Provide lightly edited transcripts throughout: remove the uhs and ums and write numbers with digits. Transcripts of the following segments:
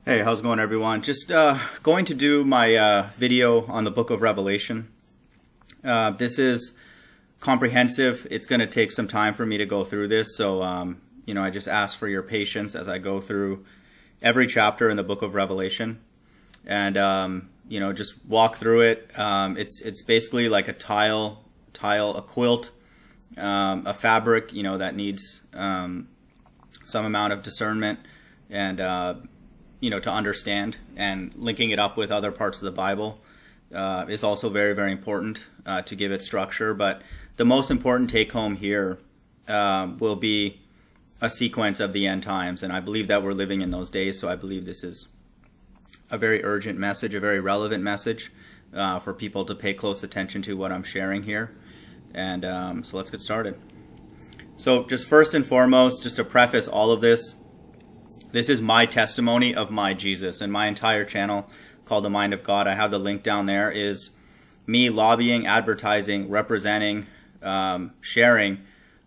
Hey, how's it going, everyone? Just going to do my video on the book of Revelation. This is comprehensive. It's going to take some time for me to go through this, so I just ask for your patience as I go through every chapter in the book of Revelation, and just walk through it. It's basically like a tile, a quilt, a fabric, that needs some amount of discernment and to understand, and linking it up with other parts of the Bible is also very, very important to give it structure. But the most important take home here will be a sequence of the end times. And I believe that we're living in those days. So I believe this is a very urgent message, a very relevant message for people to pay close attention to what I'm sharing here. And so let's get started. So just first and foremost, just to preface all of this, this is my testimony of my Jesus, and my entire channel called The Mind of God. I have the link down there, is me lobbying, advertising, representing, sharing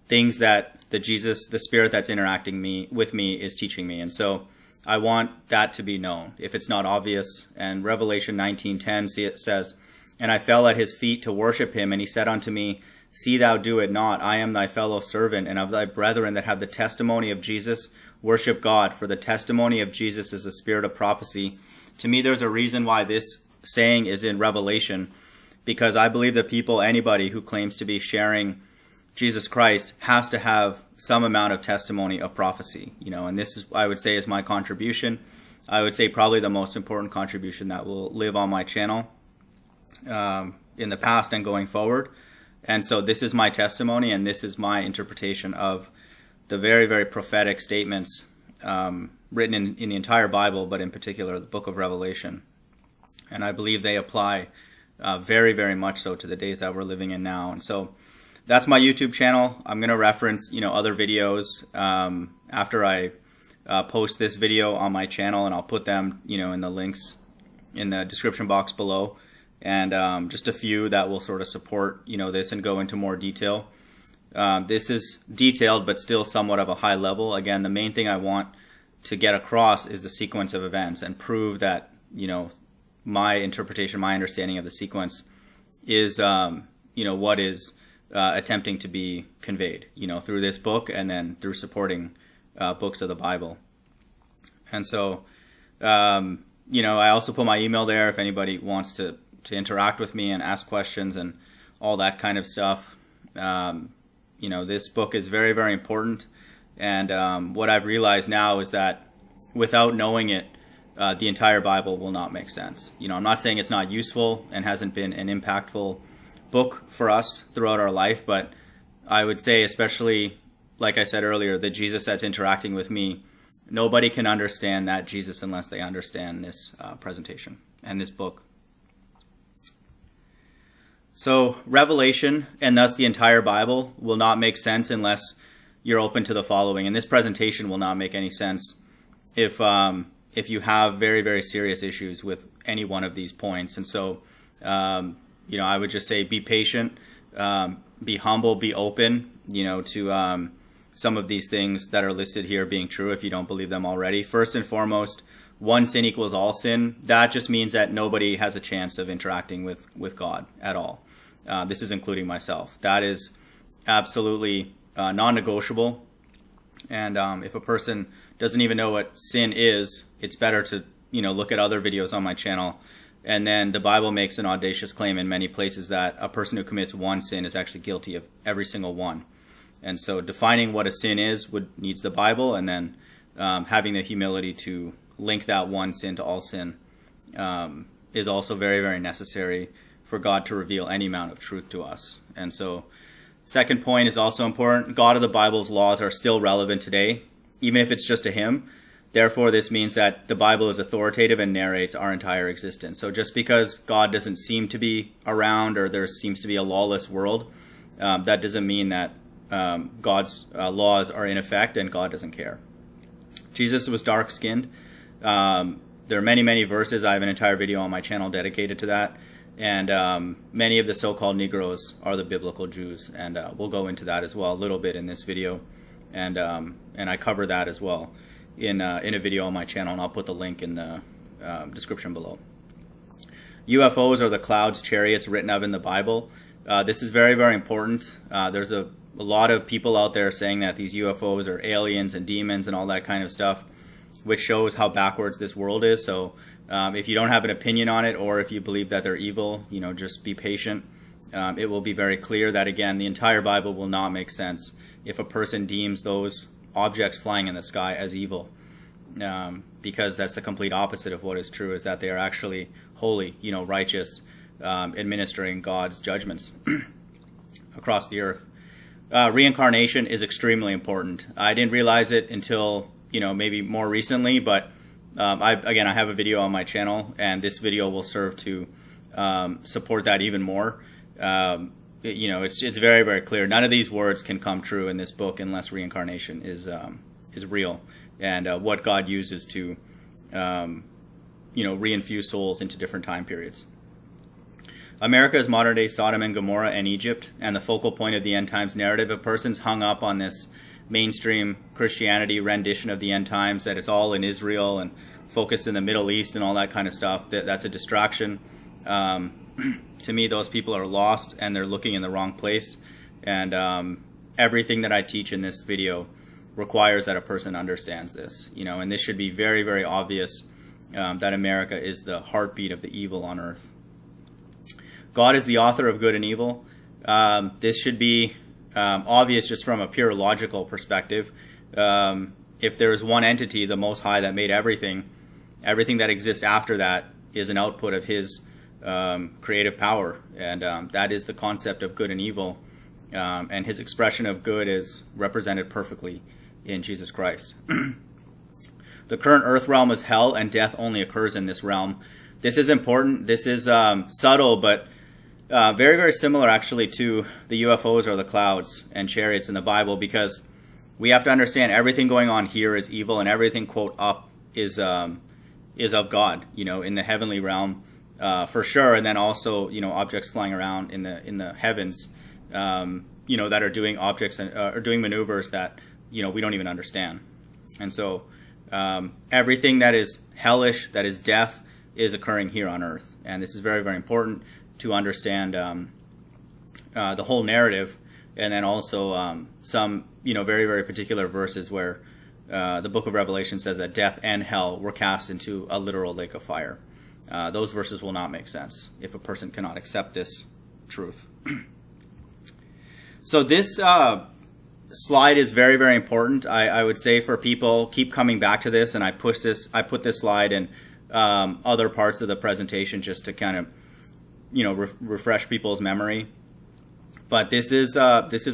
things that the Spirit that's interacting with me is teaching me. And so I want that to be known if it's not obvious. And Revelation 19:10 it says, "And I fell at his feet to worship him, and he said unto me, See thou do it not. I am thy fellow servant, and of thy brethren that have the testimony of Jesus. Worship God, for the testimony of Jesus is the spirit of prophecy." To me, there's a reason why this saying is in Revelation, because I believe that anybody who claims to be sharing Jesus Christ has to have some amount of testimony of prophecy, and this is, I would say, is my contribution. I would say probably the most important contribution that will live on my channel in the past and going forward. And so this is my testimony, and this is my interpretation of the very, very prophetic statements written in the entire Bible, but in particular the book of Revelation. And I believe they apply very, very much so to the days that we're living in now. And so that's my YouTube channel. I'm going to reference, other videos after I post this video on my channel, and I'll put them, in the links in the description box below. And just a few that will sort of support, this and go into more detail. This is detailed, but still somewhat of a high level. Again, the main thing I want to get across is the sequence of events and prove that, my interpretation, my understanding of the sequence is, what is attempting to be conveyed, through this book and then through supporting books of the Bible. And so, I also put my email there if anybody wants to interact with me and ask questions and all that kind of stuff. This book is very, very important. And what I've realized now is that without knowing it, the entire Bible will not make sense. I'm not saying it's not useful and hasn't been an impactful book for us throughout our life, but I would say, especially, like I said earlier, the Jesus that's interacting with me, nobody can understand that Jesus unless they understand this presentation and this book. So Revelation, and thus the entire Bible, will not make sense unless you're open to the following. And this presentation will not make any sense if you have very, very serious issues with any one of these points. And so, I would just say be patient, be humble, be open, to some of these things that are listed here being true if you don't believe them already. First and foremost, one sin equals all sin. That just means that nobody has a chance of interacting with God at all. This is including myself. That is absolutely non-negotiable. And if a person doesn't even know what sin is, it's better to look at other videos on my channel. And then the Bible makes an audacious claim in many places that a person who commits one sin is actually guilty of every single one. And so defining what a sin is needs the Bible, and then having the humility to link that one sin to all sin is also very, very necessary for God to reveal any amount of truth to us. And so second point is also important. God of the Bible's laws are still relevant today, even if it's just a hymn. Therefore, this means that the Bible is authoritative and narrates our entire existence. So just because God doesn't seem to be around, or there seems to be a lawless world, that doesn't mean that God's laws are in effect and God doesn't care. Jesus was dark-skinned. There are many, many verses. I have an entire video on my channel dedicated to that. And many of the so-called Negroes are the biblical Jews. And we'll go into that as well a little bit in this video. And I cover that as well. in a video on my channel, and I'll put the link in the description below. UFOs are the clouds, chariots written of in the Bible. This is very, very important. There's a lot of people out there saying that these UFOs are aliens and demons and all that kind of stuff, which shows how backwards this world is. So if you don't have an opinion on it, or if you believe that they're evil, just be patient. It will be very clear that, again, the entire Bible will not make sense if a person deems those objects flying in the sky as evil, because that's the complete opposite of what is true, is that they are actually holy, righteous, administering God's judgments across the earth. Reincarnation is extremely important. I didn't realize it until, maybe more recently, but I have a video on my channel, and this video will serve to support that even more. It's very, very clear. None of these words can come true in this book unless reincarnation is real, and what God uses to reinfuse souls into different time periods. America is modern-day Sodom and Gomorrah and Egypt, and the focal point of the end times narrative. A person's hung up on this mainstream Christianity rendition of the end times, that it's all in Israel and focused in the Middle East and all that kind of stuff. That's a distraction. To me, those people are lost, and they're looking in the wrong place. And everything that I teach in this video requires that a person understands this. And this should be very, very obvious, that America is the heartbeat of the evil on earth. God is the author of good and evil. This should be obvious just from a pure logical perspective. If there is one entity, the Most High, that made everything that exists after that is an output of His creative power, and that is the concept of good and evil. And His expression of good is represented perfectly in Jesus Christ. The current earth realm is hell, and death only occurs in this realm. This is important. This is subtle, but very, very similar actually to the UFOs or the clouds and chariots in the Bible, because we have to understand everything going on here is evil, and everything, quote, up is of God, in the heavenly realm, for sure. And then also, objects flying around in the heavens, that are doing objects or doing maneuvers that, we don't even understand. And so everything that is hellish, that is death, is occurring here on earth. And this is very, very important to understand the whole narrative, and then also some, very, very particular verses where the book of Revelation says that death and hell were cast into a literal lake of fire. Those verses will not make sense if a person cannot accept this truth. So this slide is very, very important. I would say for people, keep coming back to this, and I put this slide in other parts of the presentation just to kind of refresh people's memory. But this is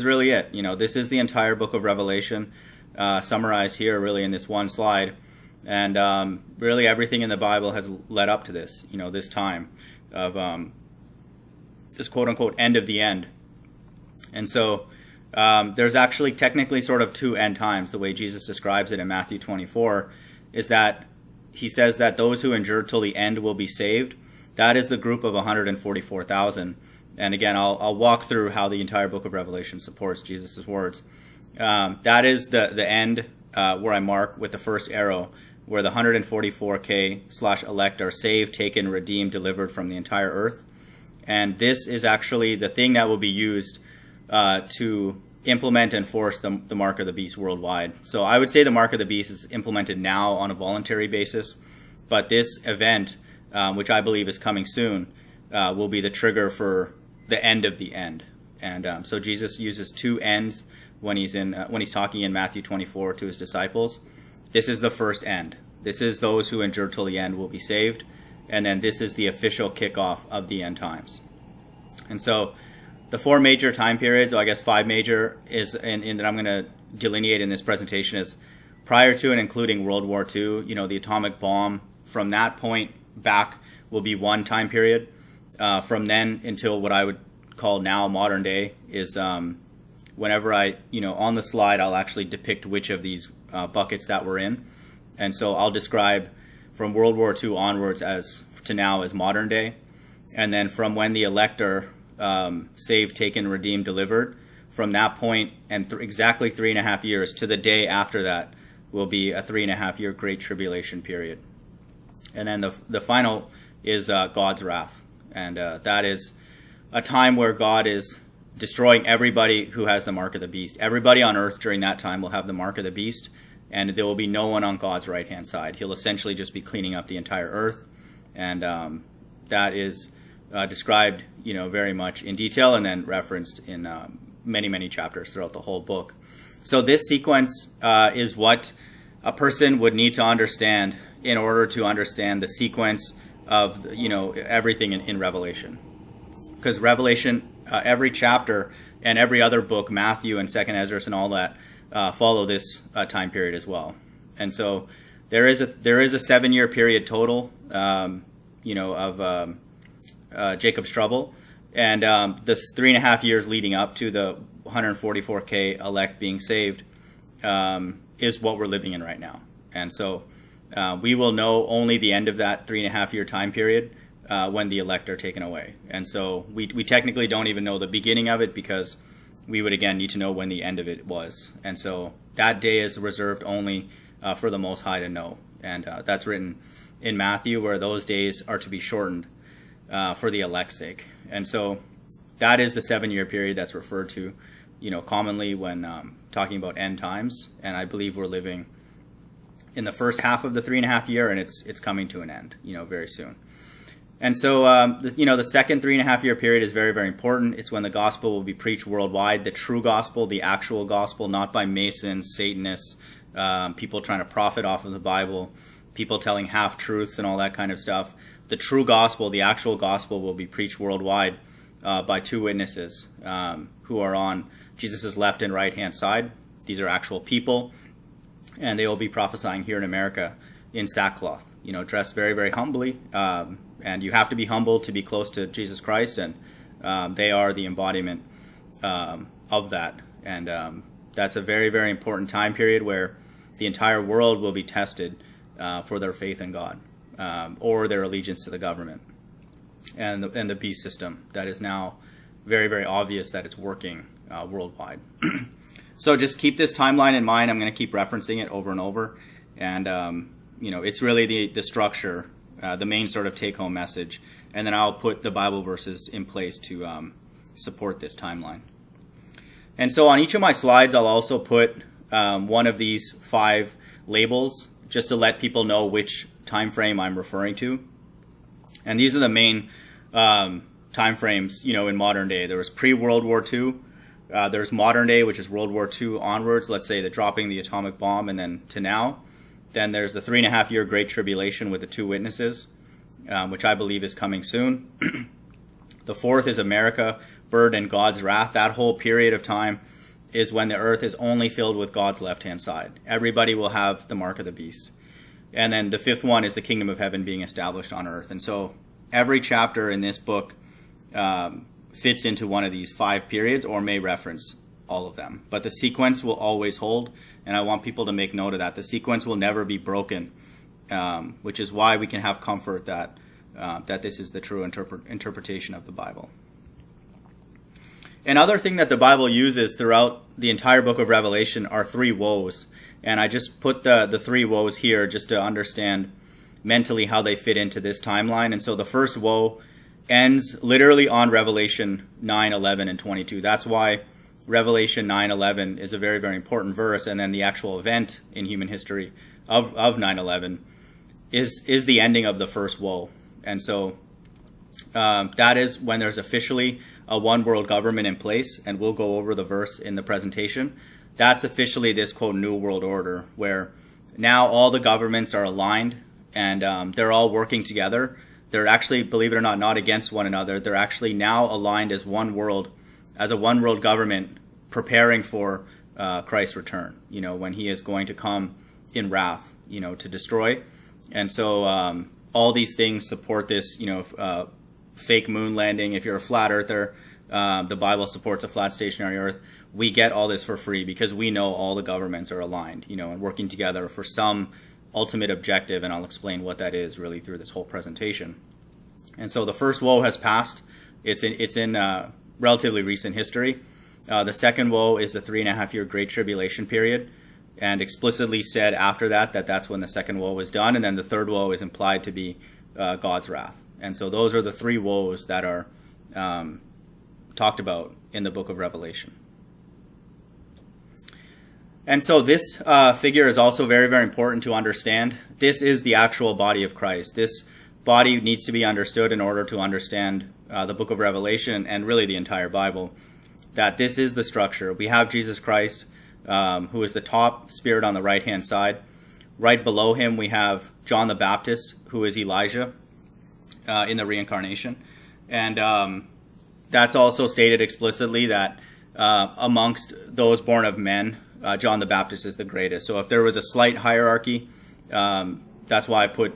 really it. This is the entire book of Revelation summarized here, really, in this one slide. And really everything in the Bible has led up to this, this time of this quote-unquote end of the end. And so there's actually technically sort of two end times. The way Jesus describes it in Matthew 24 is that He says that those who endure till the end will be saved. That is the group of 144,000. And again, I'll walk through how the entire book of Revelation supports Jesus' words. That is the end where I mark with the first arrow, where the 144K/elect are saved, taken, redeemed, delivered from the entire earth. And this is actually the thing that will be used to implement and force the mark of the beast worldwide. So I would say the mark of the beast is implemented now on a voluntary basis, but this event, which I believe is coming soon, will be the trigger for the end of the end. And so Jesus uses two ends when he's talking in Matthew 24 to his disciples. This is the first end. This is those who endure till the end will be saved, and then this is the official kickoff of the end times. And so the four major time periods, or I guess five major, is in that I'm going to delineate in this presentation, is prior to and including World War II. The atomic bomb, from that point back will be one time period. From then until what I would call now modern day is whenever on the slide I'll actually depict which of these buckets that we're in. And so I'll describe from World War II onwards to now as modern day. And then from when the elect are saved, taken, redeemed, delivered, from that point and exactly 3.5 years to the day after that, will be a 3.5-year Great Tribulation period. And then the final is God's wrath. And that is a time where God is destroying everybody who has the mark of the beast. Everybody on earth during that time will have the mark of the beast, and there will be no one on God's right-hand side. He'll essentially just be cleaning up the entire earth. And that is described, very much in detail and then referenced in many, many chapters throughout the whole book. So this sequence is what a person would need to understand in order to understand the sequence of, everything in Revelation. Because Revelation, every chapter and every other book, Matthew and 2nd Ezra and all that, follow this time period as well. And so there is a 7-year period total, of Jacob's trouble, and the 3.5 years leading up to the 144K elect being saved is what we're living in right now. And so we will know only the end of that 3.5-year time period when the elect are taken away. And so we technically don't even know the beginning of it, because we would again need to know when the end of it was. And so that day is reserved only for the Most High to know. And that's written in Matthew, where those days are to be shortened for the elect's sake. And so that is the 7-year period that's referred to, commonly when talking about end times. And I believe we're living in the first half of the 3.5 year, and it's coming to an end, very soon. And so, the second 3.5 year period is very, very important. It's when the gospel will be preached worldwide, the true gospel, the actual gospel, not by Masons, Satanists, people trying to profit off of the Bible, people telling half-truths and all that kind of stuff. The true gospel, the actual gospel, will be preached worldwide by 2 witnesses who are on Jesus' left and right-hand side. These are actual people, and they will be prophesying here in America in sackcloth, dressed very, very humbly. And you have to be humble to be close to Jesus Christ, and they are the embodiment of that. And that's a very, very important time period where the entire world will be tested for their faith in God or their allegiance to the government and the beast system that is now very, very obvious that it's working worldwide. So just keep this timeline in mind. I'm going to keep referencing it over and over. And, it's really the structure, the main sort of take-home message, and then I'll put the Bible verses in place to support this timeline. And so on each of my slides, I'll also put one of these 5 labels just to let people know which time frame I'm referring to. And these are the main time frames, in modern day. There was pre-World War II. There's modern day, which is World War II onwards, let's say the dropping the atomic bomb, and then to now. Then there's the 3.5 year Great Tribulation with the 2 witnesses, which I believe is coming soon. The 4th is America, Bird, and God's wrath. That whole period of time is when the earth is only filled with God's left-hand side. Everybody will have the mark of the beast. And then the 5th one is the kingdom of heaven being established on earth. And so every chapter in this book fits into one of these 5 periods or may reference all of them. But the sequence will always hold, and I want people to make note of that. The sequence will never be broken, which is why we can have comfort that this is the true interpretation of the Bible. Another thing that the Bible uses throughout the entire book of Revelation are 3 woes. And I just put the 3 woes here just to understand mentally how they fit into this timeline. And so the first woe ends literally on Revelation 9, 11, and 22. That's why Revelation 9:11 is a very, very important verse, and then the actual event in human history of 9/11 is the ending of the first woe. And so that is when there's officially a one world government in place, and we'll go over the verse in the presentation. That's officially this, quote, new world order, where now all the governments are aligned, and they're all working together. They're actually, believe it or not against one another. They're actually now aligned as one world, as a one world government, preparing for Christ's return, when he is going to come in wrath, to destroy. And so all these things support this, fake moon landing. If you're a flat earther, the Bible supports a flat stationary earth. We get all this for free because we know all the governments are aligned, and working together for some ultimate objective. And I'll explain what that is really through this whole presentation. And so the first woe has passed. It's in relatively recent history. The second woe is the 3.5 year Great Tribulation period. and explicitly said after that that's when the second woe was done, and then the third woe is implied to be God's wrath. And so those are the three woes that are talked about in the book of Revelation. And so this figure is also very, very important to understand. This is the actual body of Christ. This body needs to be understood in order to understand the book of Revelation and really the entire Bible, that this is the structure. We have Jesus Christ, who is the top spirit on the right-hand side. Right below him, we have John the Baptist, who is Elijah in the Reincarnation. And that's also stated explicitly that amongst those born of men, John the Baptist is the greatest. So if there was a slight hierarchy, that's why I put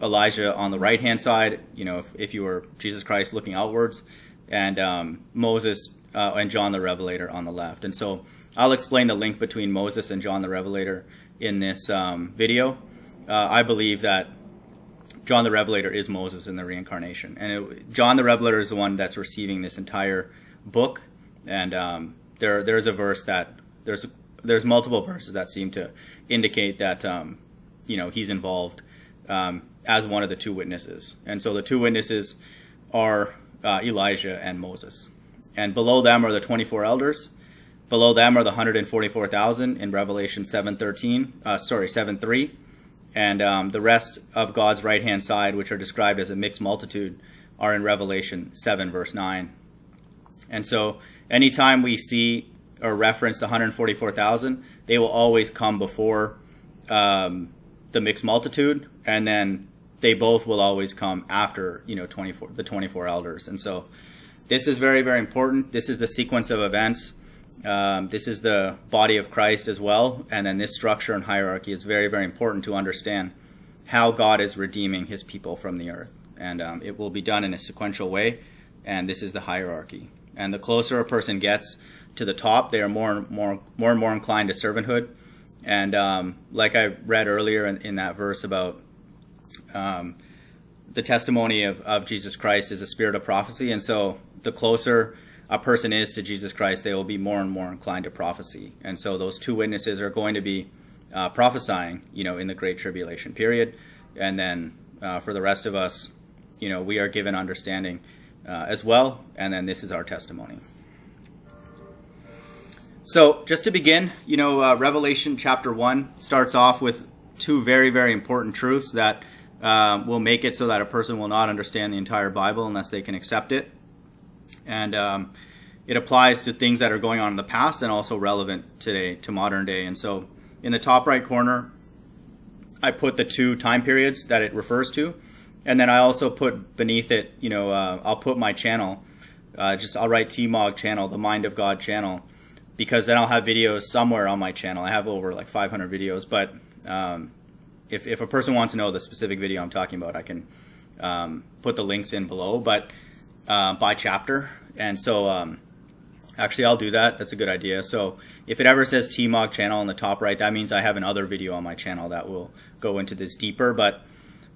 Elijah on the right-hand side, if you were Jesus Christ looking outwards, and Moses and John the Revelator on the left. And so I'll explain the link between Moses and John the Revelator in this video. I believe that John the Revelator is Moses in the Reincarnation. And John the Revelator is the one that's receiving this entire book. And there's a verse that, there's multiple verses that seem to indicate that, he's involved as one of the two witnesses. And so the two witnesses are Elijah and Moses. And below them are the 24 elders. Below them are the 144,000 in Revelation 7:3. And the rest of God's right-hand side, which are described as a mixed multitude, are in Revelation 7, verse 9. And so anytime we see or reference the 144,000, they will always come before the mixed multitude, and then they both will always come after, the 24 elders. And so this is very, very important. This is the sequence of events. This is the body of Christ as well. And then this structure and hierarchy is very, very important to understand how God is redeeming his people from the earth. And it will be done in a sequential way. And this is the hierarchy. And the closer a person gets to the top, they are more and more inclined to servanthood. And like I read earlier in that verse about the testimony of Jesus Christ is a spirit of prophecy. And so the closer a person is to Jesus Christ, they will be more and more inclined to prophecy. And so those two witnesses are going to be prophesying, in the Great Tribulation period. And then for the rest of us, we are given understanding as well. And then this is our testimony. So just to begin, Revelation chapter 1 starts off with two very, very important truths that will make it so that a person will not understand the entire Bible unless they can accept it. And it applies to things that are going on in the past and also relevant today, to modern day. And so in the top right corner, I put the two time periods that it refers to. And then I also put beneath it, I'll put my channel. I'll write TMOG channel, the Mind of God channel, because then I'll have videos somewhere on my channel. I have over like 500 videos, but if a person wants to know the specific video I'm talking about, I can put the links in below, but by chapter. And so actually I'll do that. That's a good idea. So if it ever says TMOG channel in the top right, that means I have another video on my channel that will go into this deeper. But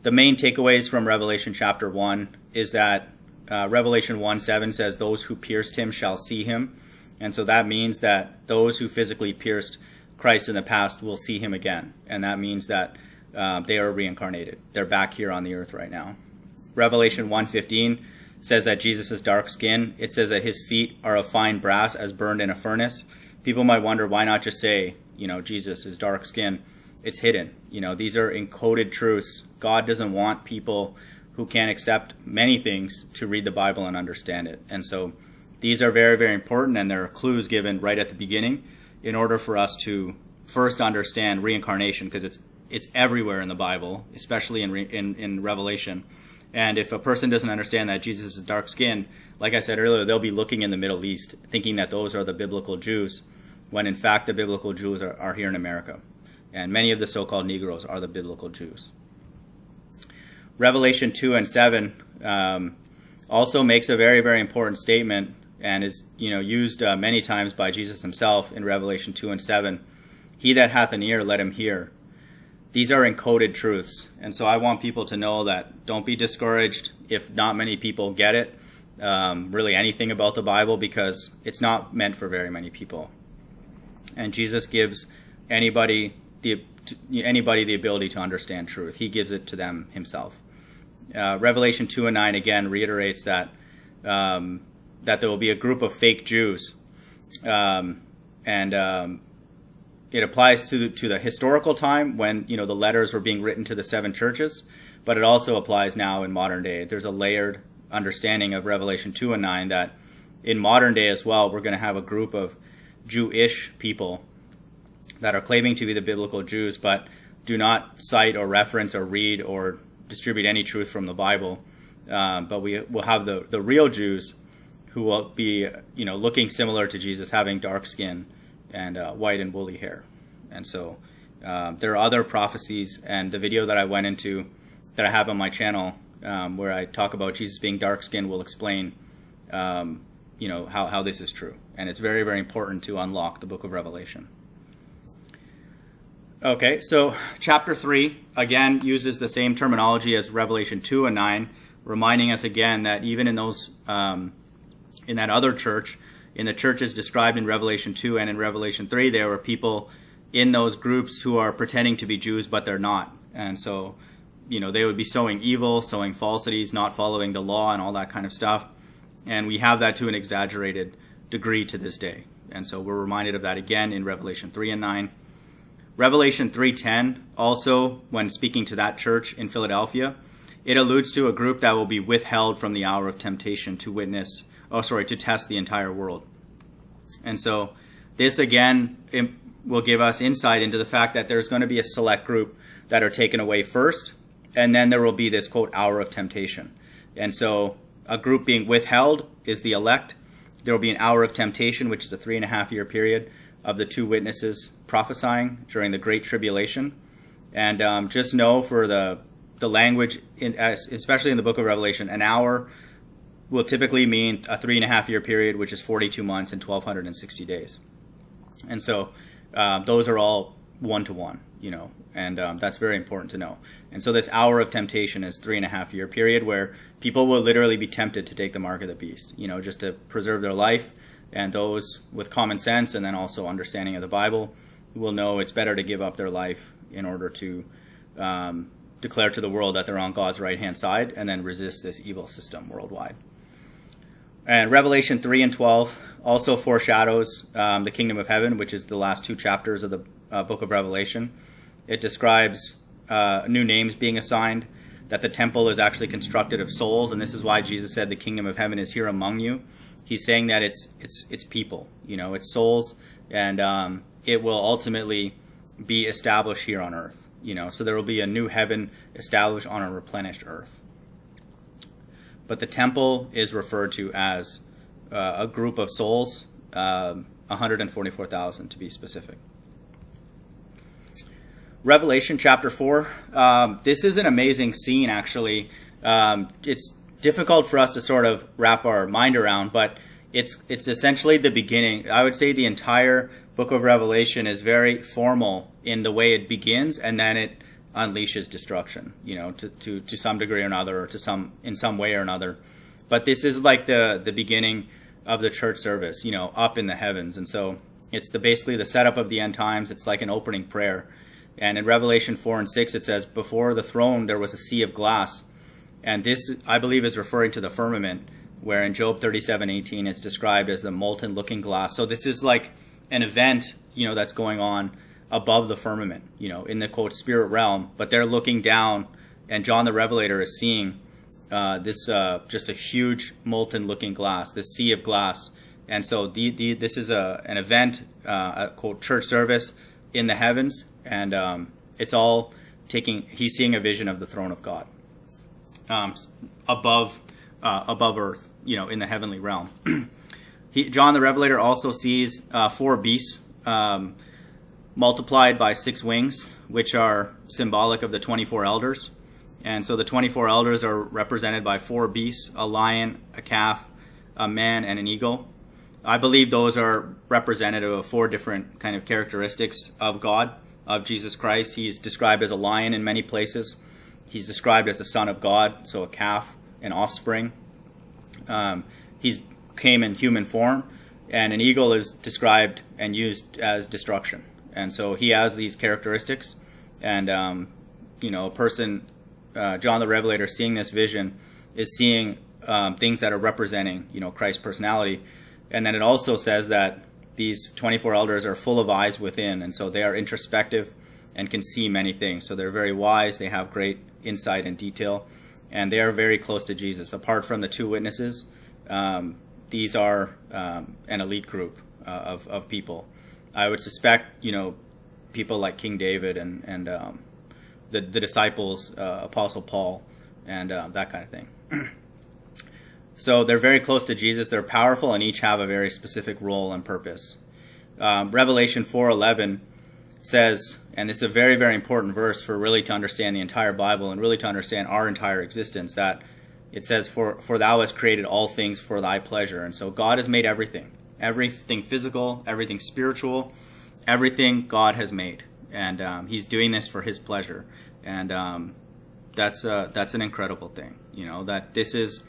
the main takeaways from Revelation chapter 1 is that Revelation 1:7 says, "Those who pierced him shall see him." And so that means that those who physically pierced Christ in the past will see him again. And that means that they are reincarnated. They're back here on the earth right now. Revelation 1:15 says that Jesus is dark skin. It says that his feet are of fine brass as burned in a furnace. People might wonder, why not just say, Jesus is dark skin? It's hidden. These are encoded truths. God doesn't want people who can't accept many things to read the Bible and understand it. And so these are very, very important, and there are clues given right at the beginning in order for us to first understand reincarnation, because it's everywhere in the Bible, especially in Revelation. And if a person doesn't understand that Jesus is dark skinned, like I said earlier, they'll be looking in the Middle East thinking that those are the biblical Jews, when in fact the biblical Jews are here in America. And many of the so-called Negroes are the biblical Jews. Revelation 2 and 7 also makes a very, very important statement, and is used many times by Jesus himself in Revelation 2 and 7. "He that hath an ear, let him hear." These are encoded truths. And so I want people to know that don't be discouraged if not many people get it, really anything about the Bible, because it's not meant for very many people. And Jesus gives anybody the ability to understand truth. He gives it to them himself. Revelation 2 and 9 again reiterates that that there will be a group of fake Jews, and it applies to the historical time when the letters were being written to the 7 churches, but it also applies now in modern day. There's a layered understanding of Revelation 2 and 9 that in modern day as well, we're going to have a group of Jewish people that are claiming to be the biblical Jews, but do not cite or reference or read or distribute any truth from the Bible. But we will have the real Jews who will be, looking similar to Jesus, having dark skin and white and woolly hair. And so there are other prophecies, and the video that I went into that I have on my channel where I talk about Jesus being dark skinned will explain, how this is true. And it's very, very important to unlock the book of Revelation. Okay, so chapter 3, again, uses the same terminology as Revelation 2 and 9, reminding us again that even in those, in that other church, in the churches described in Revelation 2 and in Revelation 3, there were people in those groups who are pretending to be Jews, but they're not. And so, they would be sowing evil, sowing falsities, not following the law and all that kind of stuff. And we have that to an exaggerated degree to this day. And so we're reminded of that again in Revelation 3 and 9. Revelation 3:10, also, when speaking to that church in Philadelphia, it alludes to a group that will be withheld from the hour of temptation to test the entire world. And so this, again, will give us insight into the fact that there's going to be a select group that are taken away first, and then there will be this, quote, hour of temptation. And so a group being withheld is the elect. There will be an hour of temptation, which is a 3.5-year period of the 2 witnesses prophesying during the Great Tribulation. And just know for the language, especially in the book of Revelation, an hour will typically mean a 3.5-year period, which is 42 months and 1,260 days. And so those are all one-to-one, and that's very important to know. And so this hour of temptation is 3.5-year period where people will literally be tempted to take the mark of the beast, just to preserve their life. And those with common sense and then also understanding of the Bible will know it's better to give up their life in order to declare to the world that they're on God's right-hand side and then resist this evil system worldwide. And Revelation 3 and 12 also foreshadows the kingdom of heaven, which is the last 2 chapters of the book of Revelation. It describes new names being assigned, that the temple is actually constructed of souls, and this is why Jesus said the kingdom of heaven is here among you. He's saying that it's people, it's souls, and it will ultimately be established here on earth, so there will be a new heaven established on a replenished earth. But the temple is referred to as a group of souls, 144,000 to be specific. Revelation chapter 4, this is an amazing scene, actually. It's difficult for us to sort of wrap our mind around, but it's essentially the beginning. I would say the entire book of Revelation is very formal in the way it begins, and then it unleashes destruction, to some degree or another, or in some way or another. But this is like the beginning of the church service, up in the heavens. And so it's basically the setup of the end times. It's like an opening prayer. And in Revelation 4 and 6, it says, before the throne there was a sea of glass. And this, I believe, is referring to the firmament, where in Job 37:18 it's described as the molten looking glass. So this is like an event, that's going on above the firmament, in the, quote, spirit realm. But they're looking down, and John the Revelator is seeing this just a huge molten looking glass, this sea of glass. And so this is an event, a, quote, church service in the heavens, and it's all he's seeing a vision of the throne of God. Above earth, in the heavenly realm. John the Revelator also sees 4 beasts multiplied by 6 wings, which are symbolic of the 24 elders. And so the 24 elders are represented by 4 beasts, a lion, a calf, a man, and an eagle. I believe those are representative of 4 different kind of characteristics of God, of Jesus Christ. He's described as a lion in many places. He's described as the Son of God, so a calf, an offspring. He's came in human form, and an eagle is described and used as destruction. And so he has these characteristics. And, a person, John the Revelator, seeing this vision is seeing things that are representing, Christ's personality. And then it also says that these 24 elders are full of eyes within, and so they are introspective and can see many things. So they're very wise, they have great insight and detail, and they are very close to Jesus. Apart from the two witnesses, these are an elite group of people. I would suspect, people like King David and the disciples, Apostle Paul, and that kind of thing. So they're very close to Jesus. They're powerful and each have a very specific role and purpose. Revelation 4:11 says, and this is a very, very important verse for really to understand the entire Bible and really to understand our entire existence, that it says, for thou hast created all things for thy pleasure. And so God has made everything physical, everything spiritual, everything God has made. And he's doing this for his pleasure. And that's an incredible thing, that this is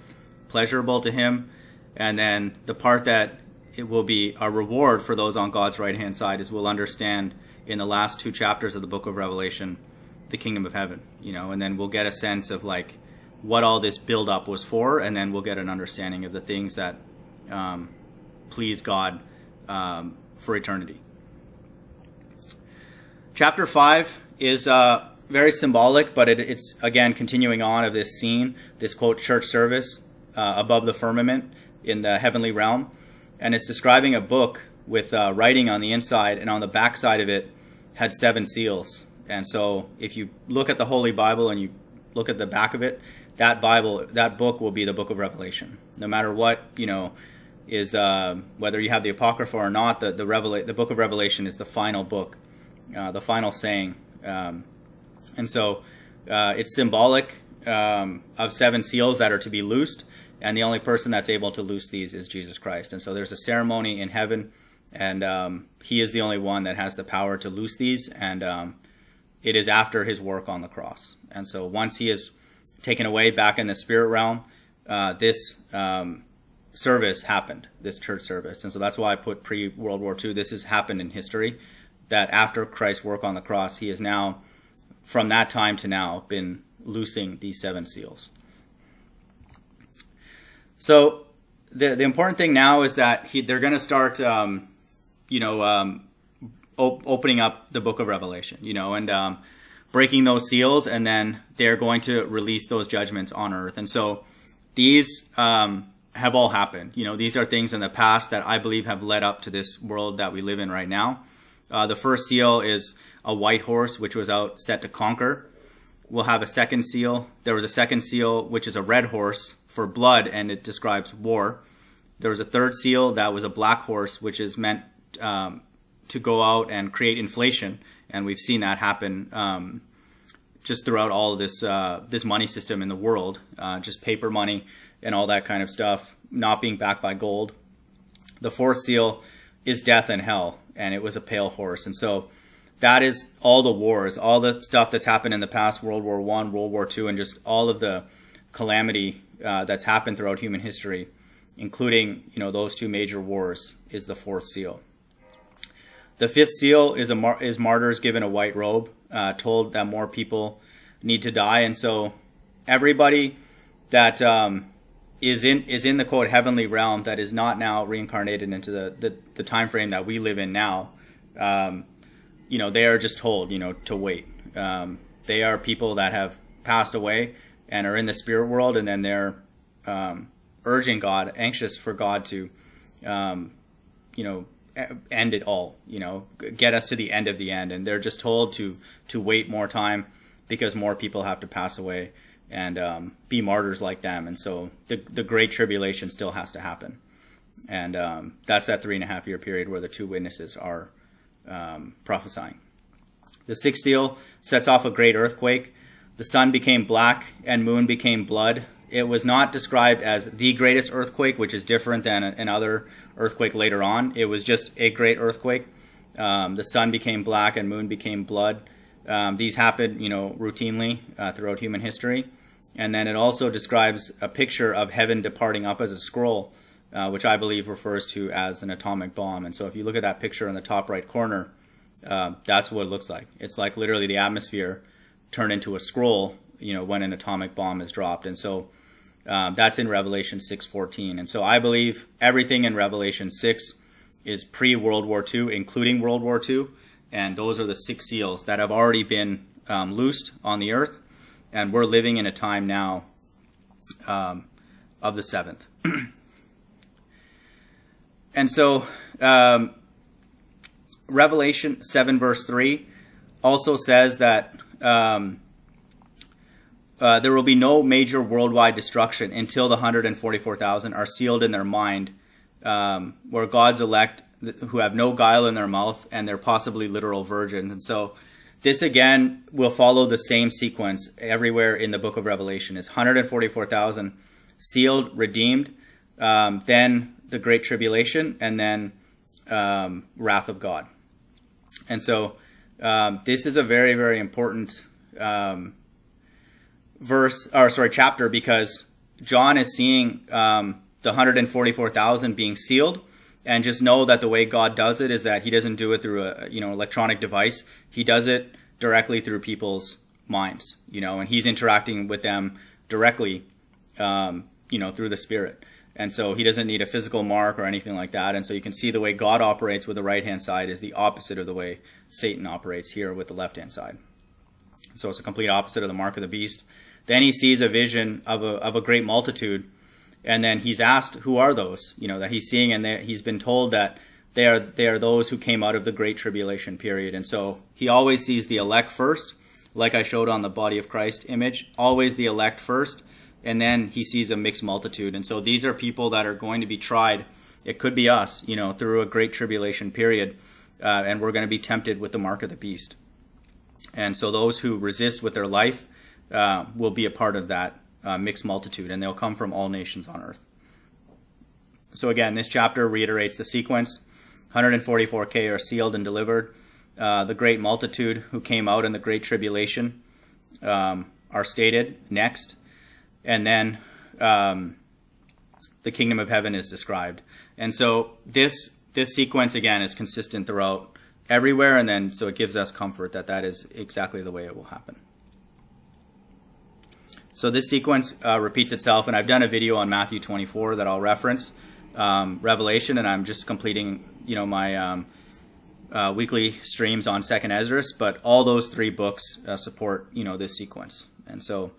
pleasurable to him. And then the part that it will be a reward for those on God's right hand side is we'll understand in the last 2 chapters of the book of Revelation the kingdom of heaven, and then we'll get a sense of like what all this build up was for, and then we'll get an understanding of the things that please God for eternity. Chapter 5 is very symbolic, but it's again continuing on of this scene, this quote church service above the firmament in the heavenly realm. And it's describing a book with writing on the inside, and on the back side of it had 7 seals. And so if you look at the Holy Bible and you look at the back of it, that book will be the book of Revelation. No matter what, is whether you have the Apocrypha or not, the book of Revelation is the final book, the final saying. And so it's symbolic of 7 seals that are to be loosed. And the only person that's able to loose these is Jesus Christ. And so there's a ceremony in heaven, and he is the only one that has the power to loose these. And it is after his work on the cross. And so once he is taken away back in the spirit realm, this service happened, this church service. And so that's why I put pre-World War II. This has happened in history, that after Christ's work on the cross, he has now, from that time to now, been loosing these 7 seals. So the important thing now is that they're going to start, opening up the book of Revelation, and breaking those seals, and then they're going to release those judgments on earth. And so these have all happened. These are things in the past that I believe have led up to this world that we live in right now. The first seal is a white horse, which was out set to conquer. We'll have a second seal. There was a second seal, which is a red horse for blood, and it describes war. There was a third seal that was a black horse, which is meant to go out and create inflation. And we've seen that happen just throughout all of this money system in the world, just paper money and all that kind of stuff, not being backed by gold. The fourth seal is death and hell, and it was a pale horse. And so that is all the wars, all the stuff that's happened in the past, World War I, World War II, and just all of the calamity that's happened throughout human history, including those 2 major wars, is the fourth seal. The fifth seal is martyrs given a white robe, told that more people need to die. And so everybody that is in the quote heavenly realm that is not now reincarnated into the time frame that we live in now, they are just told to wait. They are people that have passed away and are in the spirit world, and then they're urging God, anxious for God to end it all, get us to the end of the end. And they're just told to wait more time because more people have to pass away and be martyrs like them. And so the great tribulation still has to happen. And that's that 3.5 year period where the 2 witnesses are prophesying. The sixth seal sets off a great earthquake. The sun became black and moon became blood. It was not described as the greatest earthquake, which is different than another earthquake later on. It was just a great earthquake. The sun became black and moon became blood. These happened, routinely throughout human history. And then it also describes a picture of heaven departing up as a scroll, which I believe refers to as an atomic bomb. And so if you look at that picture in the top right corner, That's what it looks like. It's like literally the atmosphere turned into a scroll, when an atomic bomb is dropped. And so that's in Revelation 6:14. And so I believe everything in Revelation 6 is pre-World War II, including World War II. And those are the 6 seals that have already been loosed on the earth. And we're living in a time now of the 7th. And so Revelation 7 verse 3 also says that there will be no major worldwide destruction until the 144,000 are sealed in their mind, where God's elect who have no guile in their mouth, and they're possibly literal virgins. And so this again will follow the same sequence everywhere in the book of Revelation. Is 144,000 sealed, redeemed, then the Great Tribulation, and then wrath of God. And so this is a very, very important chapter, because John is seeing the 144,000 being sealed, and just know that the way God does it is that he doesn't do it through a electronic device. He does it directly through people's minds, and he's interacting with them directly, through the Spirit. And so he doesn't need a physical mark or anything like that. And so you can see the way God operates with the right-hand side is the opposite of the way Satan operates here with the left-hand side. So it's a complete opposite of the mark of the beast. Then he sees a vision of a great multitude. And then he's asked, who are those, that he's seeing? And he's been told that they are those who came out of the Great Tribulation period. And so he always sees the elect first, like I showed on the body of Christ image, always the elect first. And then he sees a mixed multitude. And so these are people that are going to be tried. It could be us, through a Great Tribulation period. And we're going to be tempted with the mark of the beast. And so those who resist with their life will be a part of that mixed multitude. And they'll come from all nations on earth. So again, this chapter reiterates the sequence. 144K are sealed and delivered. The great multitude who came out in the Great Tribulation are stated next. And then the kingdom of heaven is described. And so this sequence, again, is consistent throughout everywhere. And then so it gives us comfort that that is exactly the way it will happen. So this sequence repeats itself. And I've done a video on Matthew 24 that I'll reference, Revelation. And I'm just completing, my weekly streams on 2nd Esdras. But all those 3 books support, this sequence. And so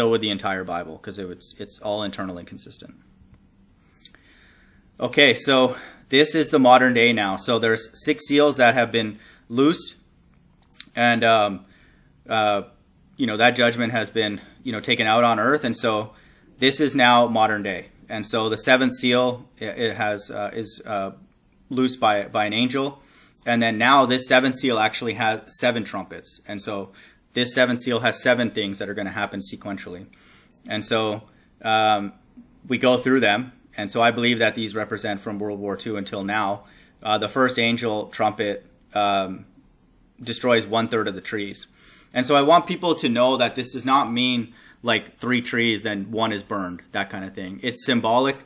would the entire Bible, because it's all internally consistent. Okay, so this is the modern day now. So there's 6 seals that have been loosed, and that judgment has been taken out on earth, and so this is now modern day. And so the 7th seal is loosed by an angel, and then now this 7th seal actually has 7 trumpets, and so this 7th seal has 7 things that are going to happen sequentially. And so we go through them. And so I believe that these represent from World War II until now. The first angel trumpet destroys 1/3 of the trees. And so I want people to know that this does not mean like 3 trees, then 1 is burned, that kind of thing. It's symbolic.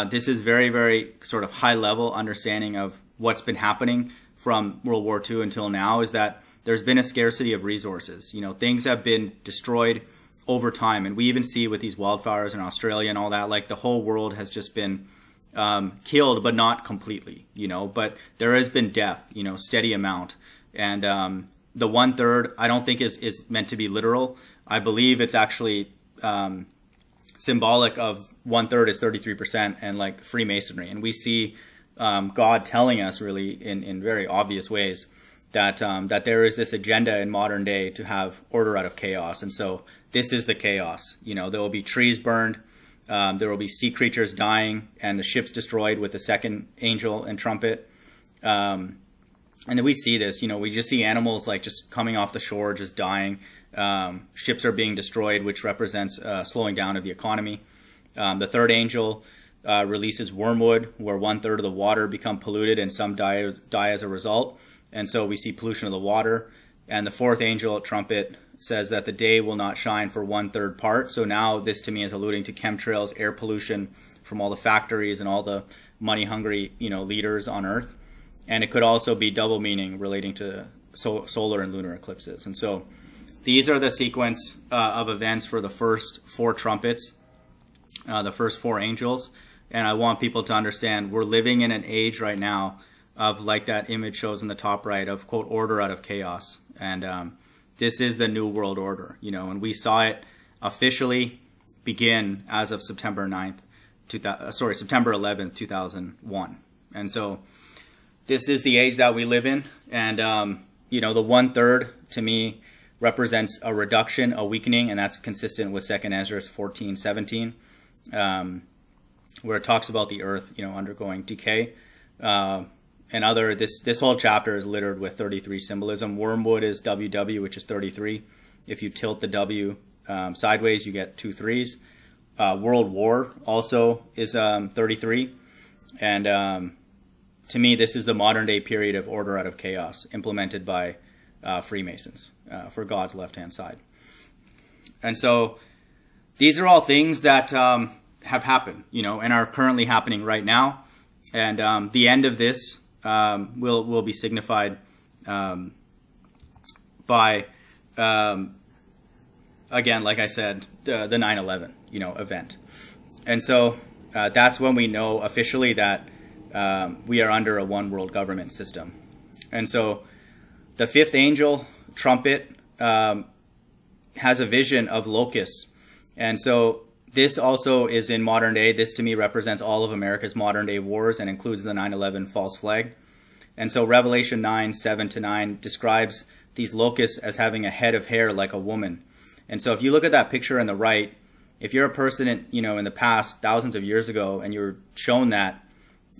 This is very, very sort of high level understanding of what's been happening from World War II until now, is that there's been a scarcity of resources. Things have been destroyed over time. And we even see with these wildfires in Australia and all that, like the whole world has just been killed, but not completely, but there has been death, steady amount. And the 1/3, I don't think is meant to be literal. I believe it's actually symbolic of 1/3 is 33% and like Freemasonry. And we see God telling us really in very obvious ways that there is this agenda in modern day to have order out of chaos. And so this is the chaos. There will be trees burned, there will be sea creatures dying, and the ships destroyed with the 2nd angel and trumpet. And then we see this, we just see animals like just coming off the shore, just dying. Ships are being destroyed, which represents slowing down of the economy. The 3rd angel releases wormwood, where 1/3 of the water become polluted and some die as a result. And so we see pollution of the water. And the 4th angel trumpet says that the day will not shine for 1/3 part. So now this to me is alluding to chemtrails, air pollution from all the factories and all the money-hungry, leaders on earth. and it could also be double meaning relating to solar and lunar eclipses. And so these are the sequence of events for the first 4 trumpets, the first 4 angels. And I want people to understand we're living in an age right now of, like that image shows in the top right, of, quote, order out of chaos. And this is the new world order, and we saw it officially begin as of September 11th, 2001. And so this is the age that we live in. And, the 1/3 to me represents a reduction, a weakening, and that's consistent with 2 Ezra 14:17, where it talks about the earth, undergoing decay. This whole chapter is littered with 33 symbolism. Wormwood is WW, which is 33. If you tilt the W sideways, you get 2 3s. World War also is 33. And to me, this is the modern day period of order out of chaos implemented by Freemasons for God's left-hand side. And so these are all things that have happened, and are currently happening right now. And the end of this will be signified by, again, like I said, the 9/11, event. And so that's when we know officially that we are under a one world government system. And so the 5th angel trumpet has a vision of locusts. And so this also is in modern day. This to me represents all of America's modern day wars and includes the 9/11 false flag. And so Revelation 9:7-9 describes these locusts as having a head of hair like a woman. And so if you look at that picture on the right, if you're a person in the past, thousands of years ago, and you're shown that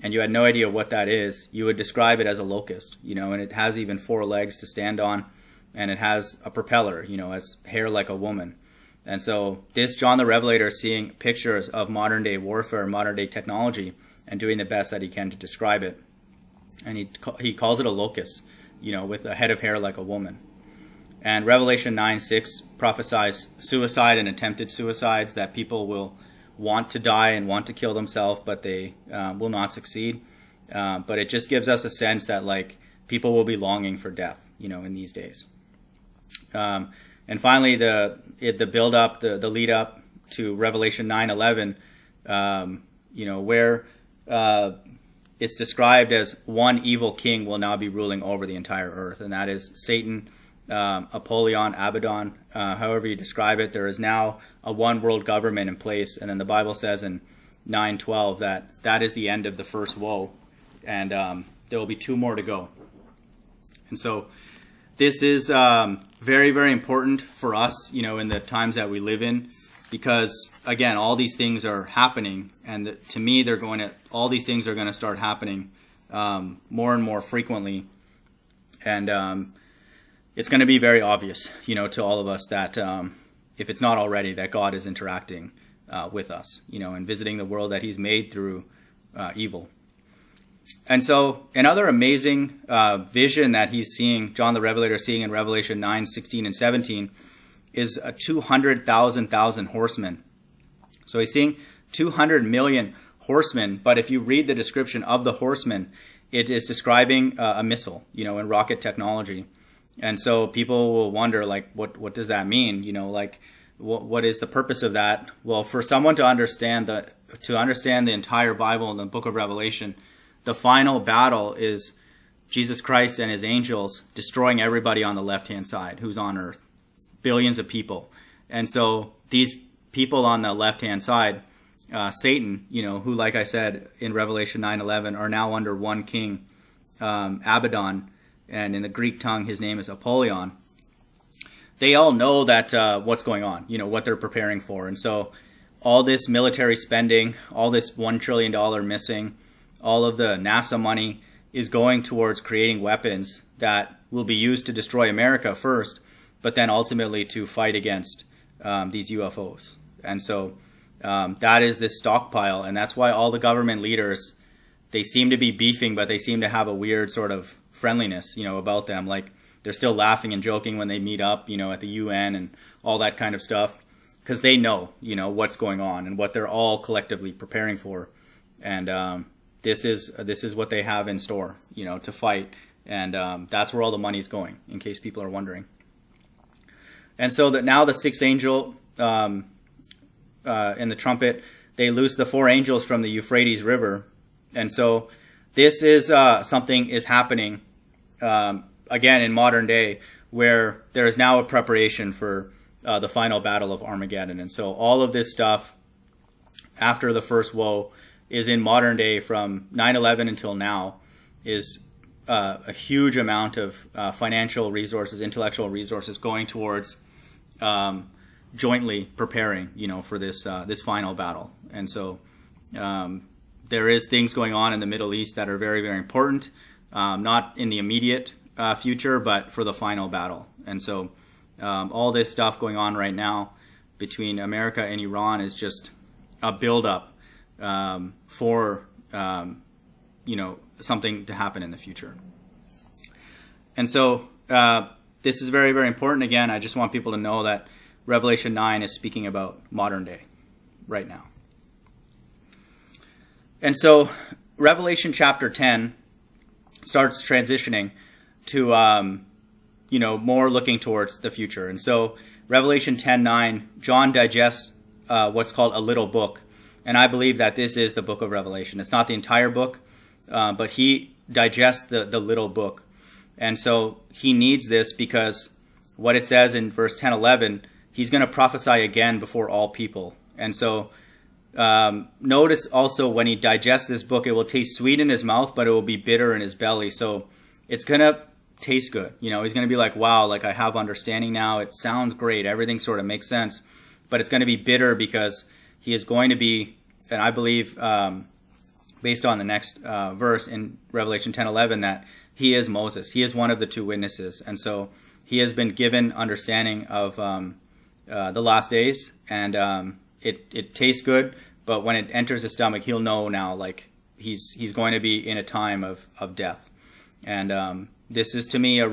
and you had no idea what that is, you would describe it as a locust, and it has even 4 legs to stand on, and it has a propeller, as hair like a woman. And so this John the Revelator is seeing pictures of modern day warfare, modern day technology, and doing the best that he can to describe it. And he calls it a locust, with a head of hair like a woman. And Revelation 9:6 prophesies suicide and attempted suicides, that people will want to die and want to kill themselves, but they will not succeed. But it just gives us a sense that people will be longing for death, in these days. And finally, the build up, the lead up to Revelation 9:11, where it's described as one evil king will now be ruling over the entire earth, and that is Satan, Apollyon, Abaddon, however you describe it. There is now a one world government in place, and then the Bible says in 9:12 that is the end of the first woe, and there will be 2 more to go. And so this is very, very important for us, in the times that we live in, because again, all these things are happening, and to me, all these things are going to start happening more and more frequently, and it's going to be very obvious, to all of us that if it's not already, that God is interacting with us, and visiting the world that He's made through evil. And so another amazing vision that he's seeing, John the Revelator seeing in Revelation 9:16 and 17, is a 200,000 horsemen. So he's seeing 200 million horsemen, but if you read the description of the horsemen, it is describing a missile, in rocket technology. And so people will wonder, what does that mean? What is the purpose of that? Well, for someone to understand the entire Bible and the book of Revelation, the final battle is Jesus Christ and his angels destroying everybody on the left-hand side who's on earth, billions of people. And so these people on the left-hand side, Satan, who, like I said, in Revelation 9:11, are now under one king, Abaddon, and in the Greek tongue, his name is Apollyon. They all know that what's going on, what they're preparing for. And so all this military spending, all this $1 trillion missing, all of the NASA money is going towards creating weapons that will be used to destroy America first, but then ultimately to fight against these UFOs. And so that is this stockpile, and that's why all the government leaders, they seem to be beefing, but they seem to have a weird sort of friendliness, about them. They're still laughing and joking when they meet up, at the UN and all that kind of stuff, because they know, what's going on and what they're all collectively preparing for. And this is what they have in store, to fight. And that's where all the money's going, in case people are wondering. And so that now the sixth angel in the trumpet, they loose the four angels from the Euphrates River. And so this is something is happening again in modern day, where there is now a preparation for the final battle of Armageddon. And so all of this stuff after the first woe is in modern day, from 9/11 until now, is a huge amount of financial resources, intellectual resources going towards jointly preparing, for this final battle. And so there is things going on in the Middle East that are very, very important, not in the immediate future, but for the final battle. And so all this stuff going on right now between America and Iran is just a buildup for something to happen in the future. And so this is very, very important. Again, I just want people to know that Revelation 9 is speaking about modern day right now. And so Revelation chapter 10 starts transitioning to more looking towards the future. And so Revelation 10:9, John digests what's called a little book. And I believe that this is the book of Revelation. It's not the entire book, but he digests the little book. And so he needs this because what it says in verse 10:11, he's going to prophesy again before all people. And so notice also when he digests this book, it will taste sweet in his mouth, but it will be bitter in his belly. So it's going to taste good. He's going to be like, wow, like I have understanding now. It sounds great. Everything sort of makes sense. But it's going to be bitter because he is going to be, and I believe based on the next verse in Revelation 10:11, that he is Moses. He is one of the two witnesses. And so he has been given understanding of the last days, and it tastes good, but when it enters his stomach, he'll know now, like he's going to be in a time of death. And this is, to me, a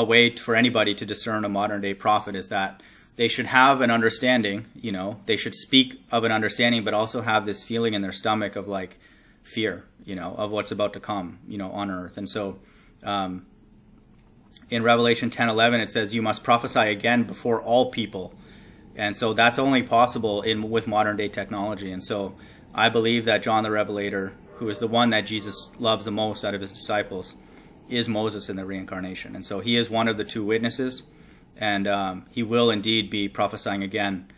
way for anybody to discern a modern day prophet, is that they should have an understanding, they should speak of an understanding, but also have this feeling in their stomach of like fear, of what's about to come, on earth. And so in Revelation 10:11, it says, you must prophesy again before all people. And so that's only possible with modern day technology. And so I believe that John the Revelator, who is the one that Jesus loves the most out of his disciples, is Moses in the Reincarnation. And so he is one of the two witnesses, and he will indeed be prophesying again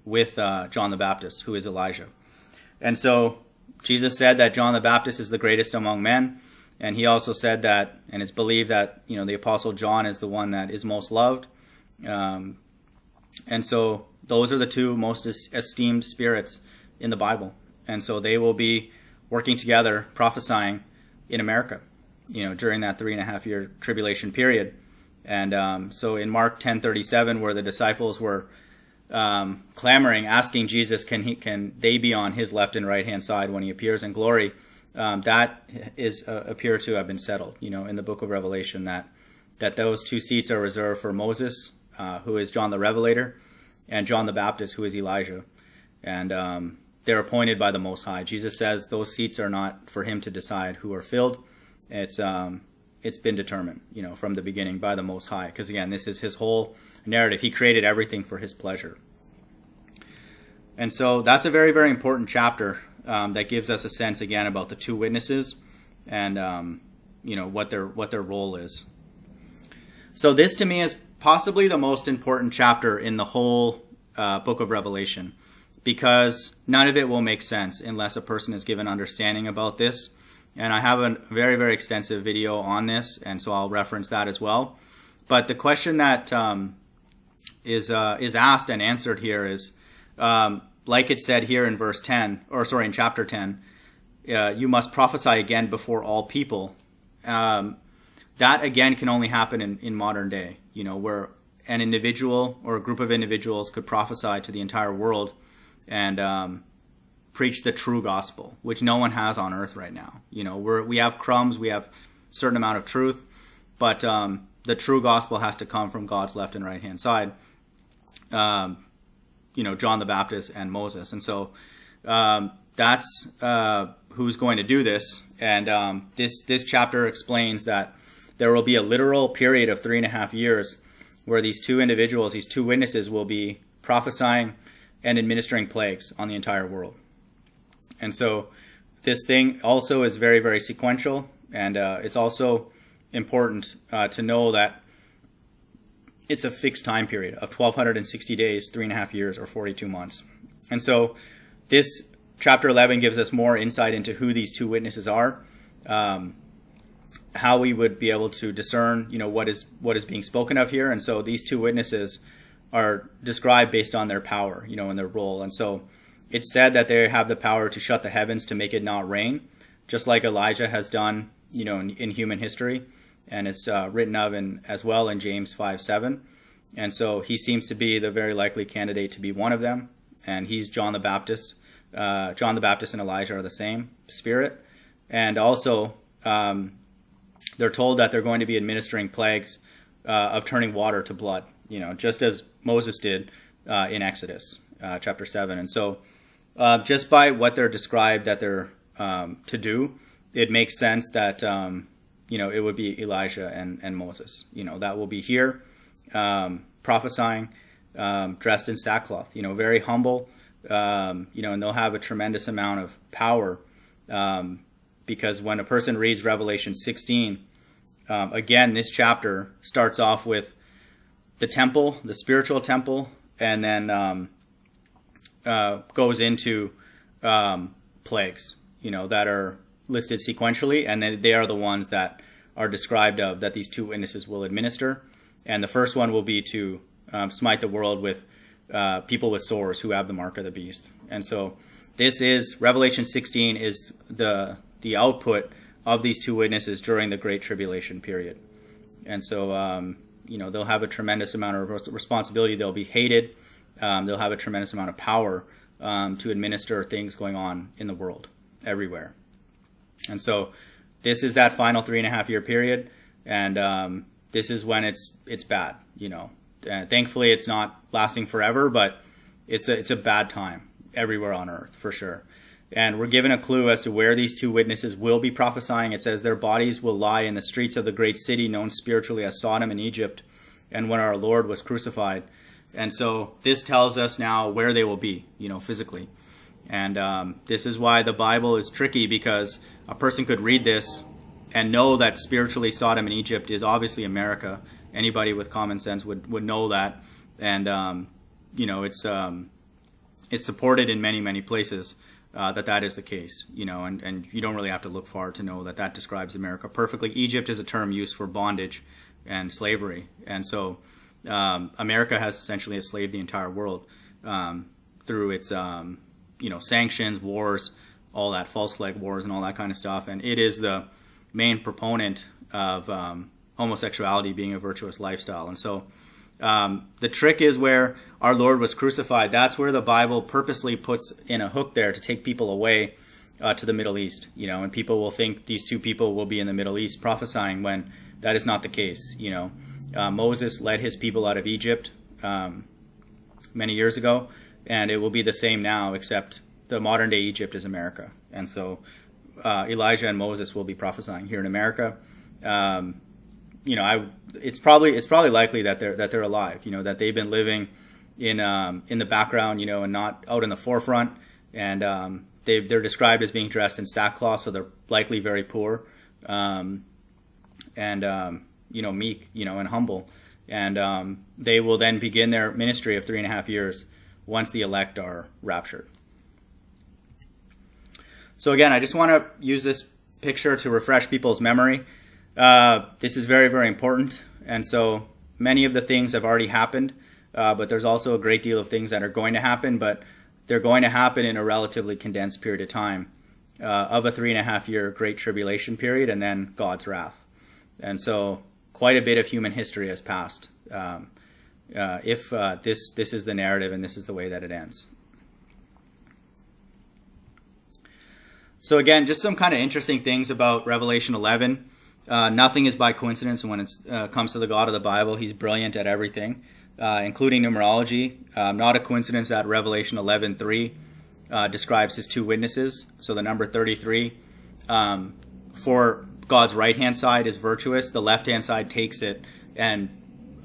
with John the Baptist, who is Elijah. And so Jesus said that John the Baptist is the greatest among men, and he also said that, and it's believed that the Apostle John is the one that is most loved. And so those are the two most esteemed spirits in the Bible. And so they will be working together, prophesying in America, during that 3.5-year tribulation period. And so in Mark 10:37, where the disciples were clamoring, asking Jesus, can they be on his left and right hand side when he appears in glory? That is appear to have been settled, in the book of Revelation, that those two seats are reserved for Moses, who is John the Revelator, and John the Baptist, who is Elijah. And they're appointed by the Most High. Jesus says those seats are not for him to decide who are filled. It's been determined, from the beginning by the Most High. Because again, this is his whole narrative. He created everything for his pleasure. And so that's a very, very important chapter that gives us a sense again about the two witnesses and what their role is. So this, to me, is possibly the most important chapter in the whole book of Revelation, because none of it will make sense unless a person is given understanding about this. And I have a very, very extensive video on this, and so I'll reference that as well. But the question that is asked and answered here is, like it said here in in chapter 10, you must prophesy again before all people. That again can only happen in modern day, where an individual or a group of individuals could prophesy to the entire world and preach the true gospel, which no one has on earth right now. We have crumbs, we have a certain amount of truth, but the true gospel has to come from God's left and right hand side. John the Baptist and Moses. And so that's who's going to do this. And this chapter explains that there will be a literal period of 3.5 years where these two individuals, these two witnesses, will be prophesying and administering plagues on the entire world. And so this thing also is very, very sequential. And it's also important to know that it's a fixed time period of 1,260 days, 3.5 years, or 42 months. And so this chapter 11 gives us more insight into who these two witnesses are, how we would be able to discern, what is being spoken of here. And so these two witnesses are described based on their power, and their role. And so it's said that they have the power to shut the heavens to make it not rain, just like Elijah has done, in human history. And it's written of as well in James 5:7. And so he seems to be the very likely candidate to be one of them. And he's John the Baptist. John the Baptist and Elijah are the same spirit. And also, they're told that they're going to be administering plagues of turning water to blood, just as Moses did in Exodus chapter 7. And so just by what they're described that they're to do, it makes sense that it would be Elijah and Moses, that will be here, prophesying, dressed in sackcloth, very humble, and they'll have a tremendous amount of power, because when a person reads Revelation 16, again, this chapter starts off with the temple, the spiritual temple, and then goes into plagues, that are listed sequentially, and then they are the ones that are described of that these two witnesses will administer. And the first one will be to smite the world with people with sores who have the mark of the beast. And so this is, Revelation 16 is the output of these two witnesses during the Great Tribulation period. And so, they'll have a tremendous amount of responsibility. They'll be hated. They'll have a tremendous amount of power to administer things going on in the world everywhere. And so this is that final 3.5 year period. And this is when it's bad, thankfully it's not lasting forever, but it's a bad time everywhere on earth for sure. And we're given a clue as to where these two witnesses will be prophesying. It says their bodies will lie in the streets of the great city known spiritually as Sodom in Egypt, and when our Lord was crucified. And so this tells us now where they will be, physically. And this is why the Bible is tricky, because a person could read this and know that spiritually Sodom and Egypt is obviously America. Anybody with common sense would know that. And, it's supported in many, many places that is the case, and you don't really have to look far to know that describes America perfectly. Egypt is a term used for bondage and slavery. And so America has essentially enslaved the entire world through its, sanctions, wars, all that, false flag wars and all that kind of stuff. And it is the main proponent of homosexuality being a virtuous lifestyle. And so the trick is where our Lord was crucified. That's where the Bible purposely puts in a hook there to take people away to the Middle East, and people will think these two people will be in the Middle East prophesying when that is not the case. Moses led his people out of Egypt many years ago, and it will be the same now, except the modern day Egypt is America. And so Elijah and Moses will be prophesying here in America. It's probably likely that they're alive, that they've been living in the background, and not out in the forefront. And they're described as being dressed in sackcloth, so they're likely very poor, and meek, and humble. And they will then begin their ministry of 3.5 years once the elect are raptured. So again, I just want to use this picture to refresh people's memory. This is very, very important. And so many of the things have already happened, but there's also a great deal of things that are going to happen, but they're going to happen in a relatively condensed period of time of a 3.5 year Great Tribulation period, and then God's wrath. And so quite a bit of human history has passed if this is the narrative and this is the way that it ends. So again, just some kind of interesting things about Revelation 11. Nothing is by coincidence when it comes to the God of the Bible. He's brilliant at everything, including numerology. Not a coincidence that Revelation 11:3 describes his two witnesses. So the number 33 for God's right-hand side is virtuous. The left-hand side takes it and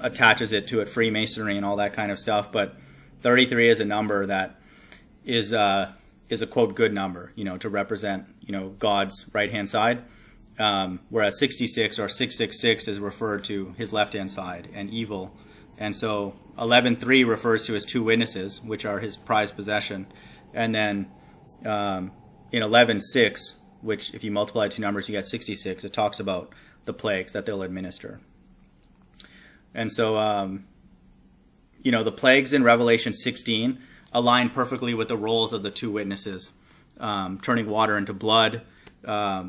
attaches it to it, Freemasonry and all that kind of stuff. But 33 is a number that is a quote good number, to represent, God's right-hand side. Whereas 66 or 666 is referred to his left-hand side and evil. And so 11:3 refers to his two witnesses, which are his prized possession. And then in 11:6, which if you multiply two numbers, you get 66, it talks about the plagues that they'll administer. And so, the plagues in Revelation 16 align perfectly with the roles of the two witnesses, turning water into blood,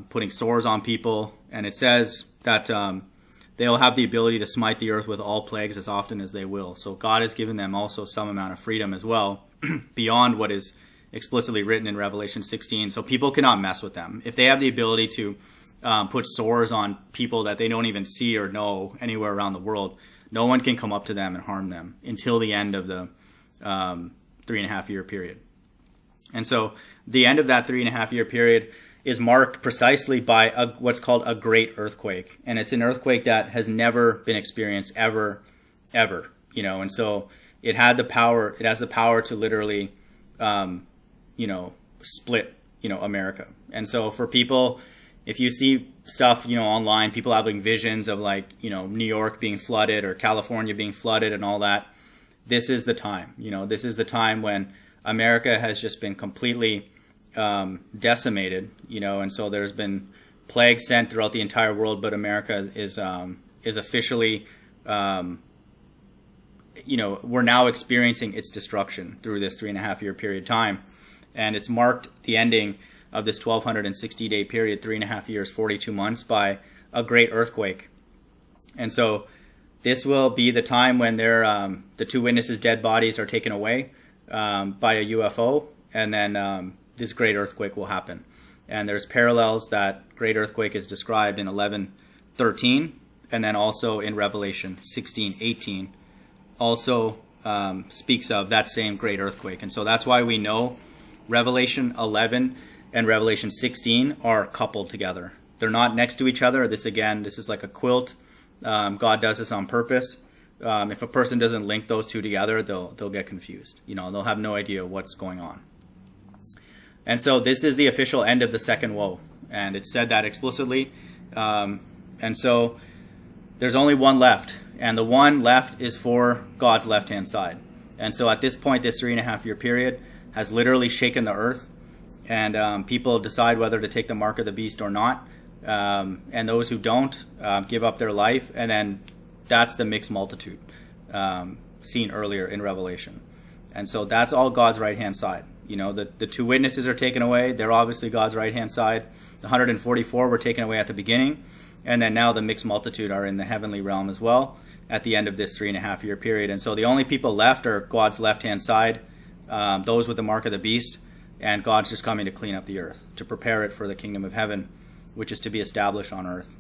putting sores on people. And it says that they'll have the ability to smite the earth with all plagues as often as they will. So God has given them also some amount of freedom as well, beyond what is explicitly written in Revelation 16. So people cannot mess with them. If they have the ability to put sores on people that they don't even see or know anywhere around the world, no one can come up to them and harm them until the end of the 3.5-year period. And so the end of that 3.5-year period is marked precisely by what's called a great earthquake. And it's an earthquake that has never been experienced ever. And so it has the power to literally, split, America. And so for people, if you see stuff, online, people having visions of New York being flooded or California being flooded and all that, this is the time. This is the time when America has just been completely decimated, and so there's been plagues sent throughout the entire world, but America is officially, we're now experiencing its destruction through this 3.5-year period of time, and it's marked the ending of this 1,260-day period, 3.5 years, 42 months, by a great earthquake. And so this will be the time when the two witnesses' dead bodies are taken away by a UFO, and then this great earthquake will happen. And there's parallels. That great earthquake is described in 11:13, and then also in Revelation 16:18 also speaks of that same great earthquake. And so that's why we know Revelation 11 and Revelation 16 are coupled together. They're not next to each other. This is like a quilt. God does this on purpose. If a person doesn't link those two together, they'll get confused. They'll have no idea what's going on. And so this is the official end of the second woe. And it said that explicitly. And so there's only one left. And the one left is for God's left-hand side. And so at this point, this 3.5-year period has literally shaken the earth. And people decide whether to take the mark of the beast or not. And those who don't give up their life. And then that's the mixed multitude seen earlier in Revelation. And so that's all God's right-hand side. The two witnesses are taken away. They're obviously God's right-hand side. The 144 were taken away at the beginning. And then now the mixed multitude are in the heavenly realm as well at the end of this 3.5-year period. And so the only people left are God's left-hand side, those with the mark of the beast. And God's just coming to clean up the earth, to prepare it for the kingdom of heaven, which is to be established on earth.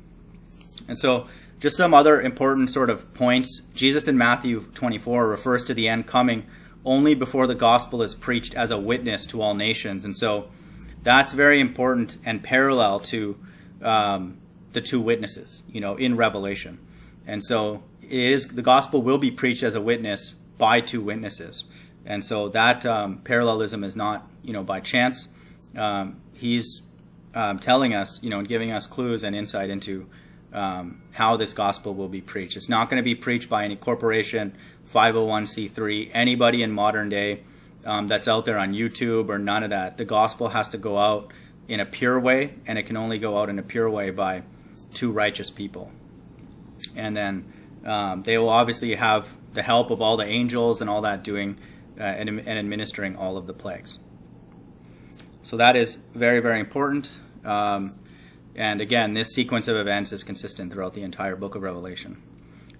And so just some other important sort of points. Jesus in Matthew 24 refers to the end coming only before the gospel is preached as a witness to all nations. And so that's very important and parallel to the two witnesses, in Revelation. And so the gospel will be preached as a witness by two witnesses. And so that parallelism is not, by chance. He's telling us, and giving us clues and insight into how this gospel will be preached. It's not going to be preached by any corporation, 501c3, anybody in modern day that's out there on YouTube or none of that. The gospel has to go out in a pure way, and it can only go out in a pure way by two righteous people. And then they will obviously have the help of all the angels and all that doing and administering all of the plagues. So that is very, very important. And again, this sequence of events is consistent throughout the entire book of Revelation.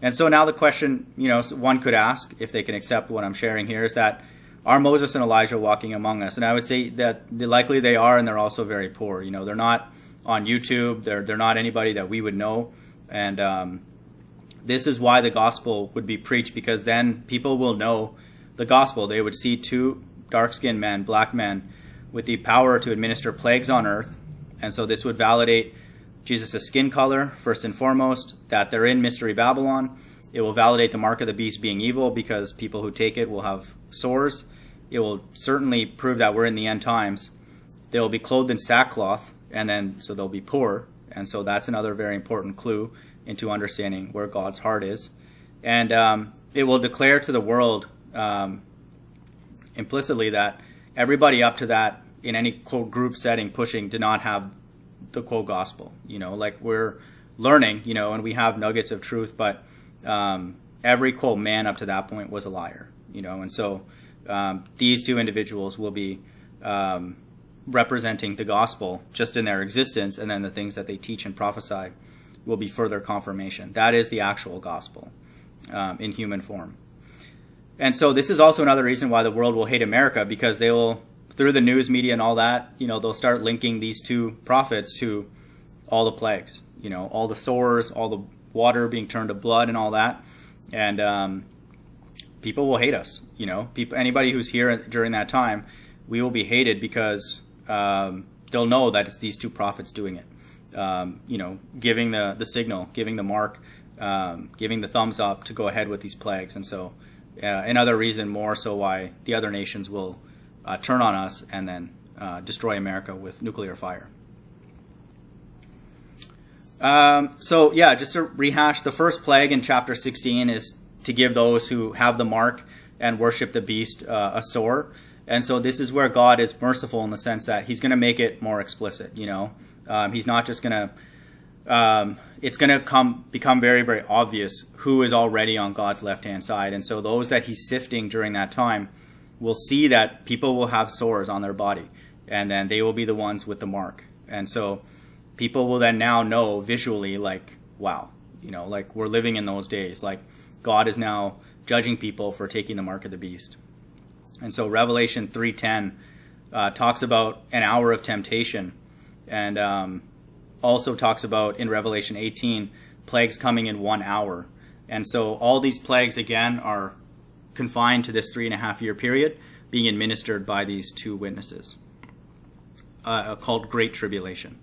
And so now the question, one could ask, if they can accept what I'm sharing here, is that, are Moses and Elijah walking among us? And I would say that likely they are, and they're also very poor. They're not on YouTube. They're not anybody that we would know. And this is why the gospel would be preached, because then people will know the gospel. They would see two dark-skinned men, black men, with the power to administer plagues on earth. And so this would validate Jesus' skin color, first and foremost, that they're in Mystery Babylon. It will validate the mark of the beast being evil because people who take it will have sores. It will certainly prove that we're in the end times. They will be clothed in sackcloth, and then so they'll be poor. And so that's another very important clue into understanding where God's heart is. And it will declare to the world implicitly that everybody up to that, in any quote group setting pushing, did not have the quote gospel. Like we're learning, and we have nuggets of truth, but every quote man up to that point was a liar, and so these two individuals will be representing the gospel just in their existence, and then the things that they teach and prophesy will be further confirmation. That is the actual gospel in human form. And so this is also another reason why the world will hate America, because they will, through the news media and all that, they'll start linking these two prophets to all the plagues, all the sores, all the water being turned to blood and all that. And people will hate us, anybody who's here during that time, we will be hated because they'll know that it's these two prophets doing it, giving the signal, giving the mark, giving the thumbs up to go ahead with these plagues. And so another reason more so why the other nations will turn on us and then destroy America with nuclear fire. So just to rehash, the first plague in chapter 16 is to give those who have the mark and worship the beast a sore. And so this is where God is merciful in the sense that he's going to make it more explicit. He's not just going to, it's going to become very, very obvious who is already on God's left-hand side. And so those that he's sifting during that time will see that people will have sores on their body, and then they will be the ones with the mark. And so people will then now know visually, like, wow, like we're living in those days. Like God is now judging people for taking the mark of the beast. And so Revelation 3:10 talks about an hour of temptation, and also talks about in Revelation 18 plagues coming in 1 hour. And so all these plagues again are confined to this 3.5 year period being administered by these two witnesses, called Great Tribulation.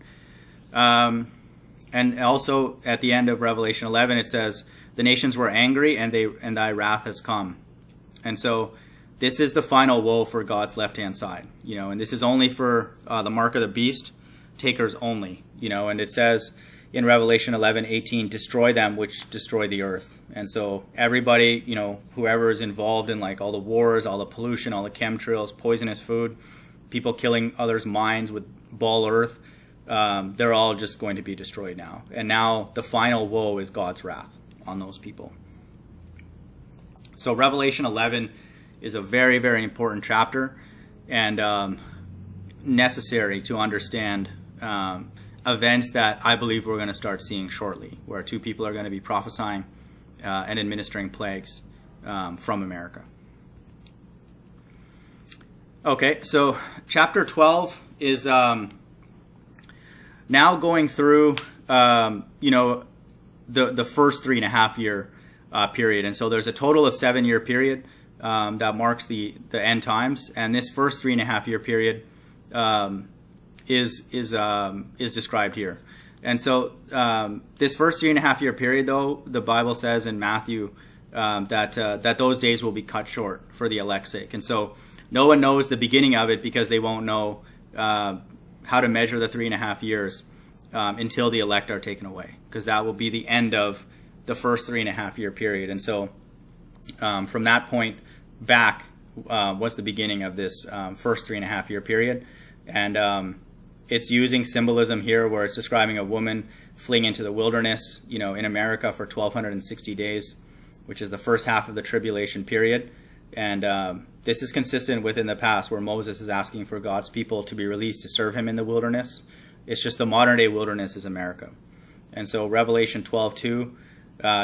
And also at the end of Revelation 11 it says, the nations were angry and thy wrath has come. And so this is the final woe for God's left-hand side, and this is only for the mark of the beast takers only, and it says in Revelation 11:18, destroy them which destroy the earth. And so everybody, whoever is involved in like all the wars, all the pollution, all the chemtrails, poisonous food, people killing others' minds with ball earth, they're all just going to be destroyed now. And now the final woe is God's wrath on those people. So Revelation 11 is a very, very important chapter, and necessary to understand events that I believe we're going to start seeing shortly, where two people are going to be prophesying and administering plagues from America. Okay, so chapter 12 is now going through, the first 3.5 year period. And so there's a total of 7 year period that marks the end times. And this first 3.5 year period is described here. And so this first 3.5 year period, though, the Bible says in Matthew that those days will be cut short for the elect's sake. And so no one knows the beginning of it because they won't know how to measure the 3.5 years until the elect are taken away, because that will be the end of the first 3.5 year period. And so from that point back was the beginning of this first 3.5 year period. And it's using symbolism here where it's describing a woman fleeing into the wilderness, in America for 1,260 days, which is the first half of the tribulation period. And this is consistent with in the past where Moses is asking for God's people to be released to serve him in the wilderness. It's just the modern day wilderness is America. And so Revelation 12:2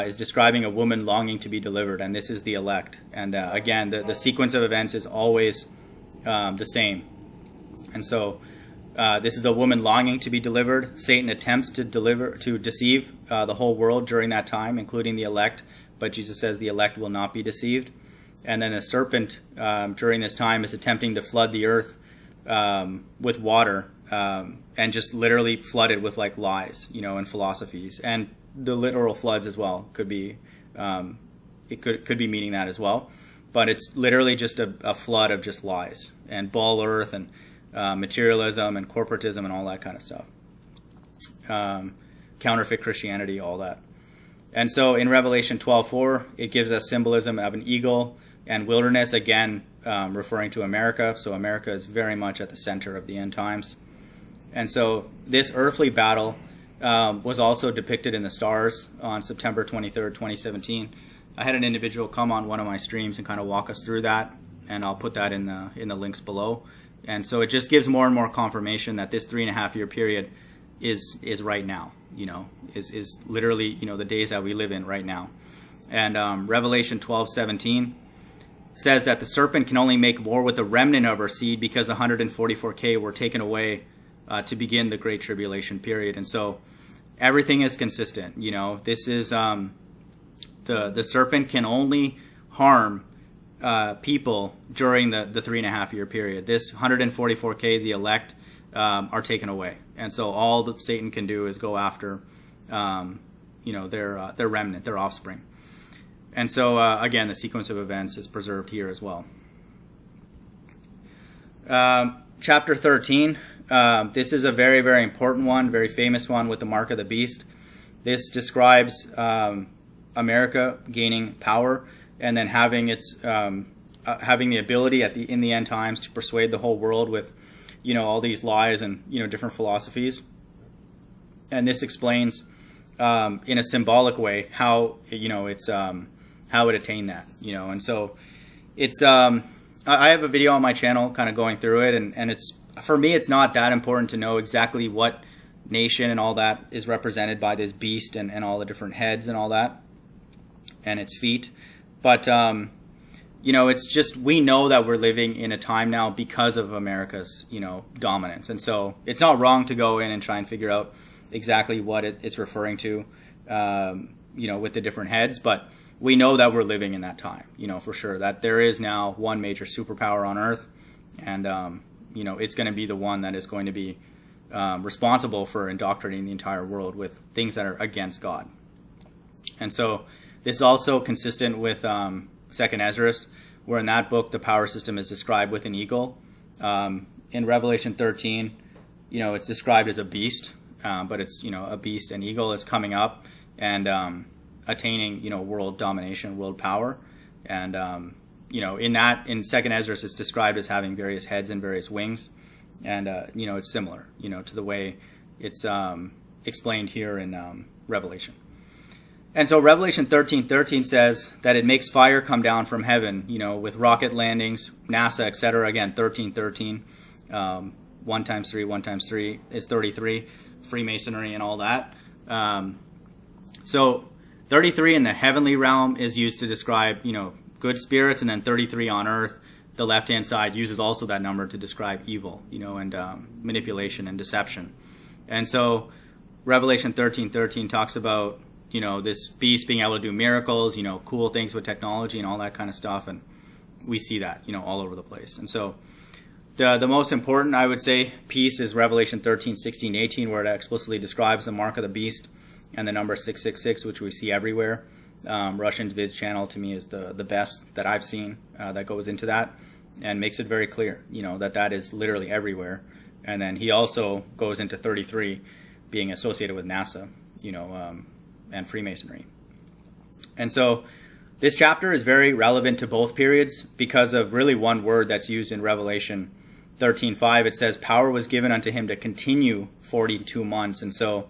is describing a woman longing to be delivered, and this is the elect. And again, the sequence of events is always the same. And so this is a woman longing to be delivered. Satan attempts to deceive the whole world during that time, including the elect. But Jesus says the elect will not be deceived. And then the serpent during this time is attempting to flood the earth with water, and just literally flooded with like lies, and philosophies, and the literal floods as well could be, it could be meaning that as well, but it's literally just a flood of just lies and ball earth and materialism and corporatism and all that kind of stuff, counterfeit Christianity, all that. And so in Revelation 12:4, it gives us symbolism of an eagle and wilderness, again referring to America. So America is very much at the center of the end times. And so this earthly battle was also depicted in the stars on September 23rd, 2017. I had an individual come on one of my streams and kind of walk us through that, and I'll put that in the links below. And so it just gives more and more confirmation that this 3.5 year period is right now, is literally, the days that we live in right now. And Revelation 12:17 says that the serpent can only make war with the remnant of her seed because 144K were taken away to begin the Great Tribulation period. And so everything is consistent. This is the serpent can only harm people during the 3.5 year period. This 144K, the elect, are taken away. And so all that Satan can do is go after their remnant, their offspring. And so, again, the sequence of events is preserved here as well. Chapter 13, this is a very, very important one, very famous one with the mark of the beast. This describes America gaining power and then having having the ability in the end times to persuade the whole world with, all these lies and, different philosophies. And this explains in a symbolic way how, it's how it attained that, and so it's I have a video on my channel kind of going through it, and it's, for me, it's not that important to know exactly what nation and all that is represented by this beast and all the different heads and all that and its feet, but it's just, we know that we're living in a time now because of America's dominance, and so it's not wrong to go in and try and figure out exactly what it's referring to with the different heads, but we know that we're living in that time, for sure, that there is now one major superpower on earth, and it's going to be the one that is going to be responsible for indoctrinating the entire world with things that are against God. And so this is also consistent with Second Esdras, where in that book the power system is described with an eagle. In Revelation 13, it's described as a beast, but it's a beast, an eagle is coming up and attaining world domination, world power, and in Second Esdras it's described as having various heads and various wings, and it's similar to the way it's explained here in Revelation. And so Revelation 13:13 says that it makes fire come down from heaven, with rocket landings, NASA, etc. Again, 13:13, 1 times 3, 1 times 3 is 33, Freemasonry and all that. So 33 in the heavenly realm is used to describe, good spirits, and then 33 on earth, the left-hand side, uses also that number to describe evil, and manipulation and deception. And so Revelation 13:13 talks about, this beast being able to do miracles, cool things with technology and all that kind of stuff, and we see that, all over the place. And so the most important, I would say, piece is Revelation 13:16-18, where it explicitly describes the mark of the beast and the number 666, which we see everywhere. Russian's Viz channel, to me, is the best that I've seen that goes into that and makes it very clear, that is literally everywhere. And then he also goes into 33 being associated with NASA, and Freemasonry. And so this chapter is very relevant to both periods because of really one word that's used in Revelation 13:5. It says, power was given unto him to continue 42 months. And so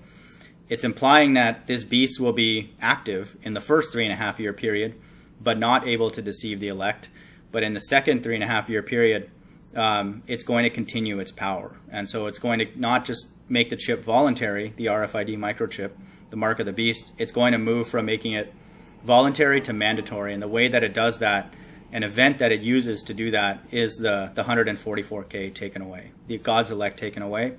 it's implying that this beast will be active in the first 3.5 year period, but not able to deceive the elect. But in the second 3.5 year period, it's going to continue its power. And so it's going to not just make the chip voluntary, the RFID microchip, the mark of the beast, it's going to move from making it voluntary to mandatory. And the way that it does that, an event that it uses to do that, is the 144K taken away, the God's elect taken away.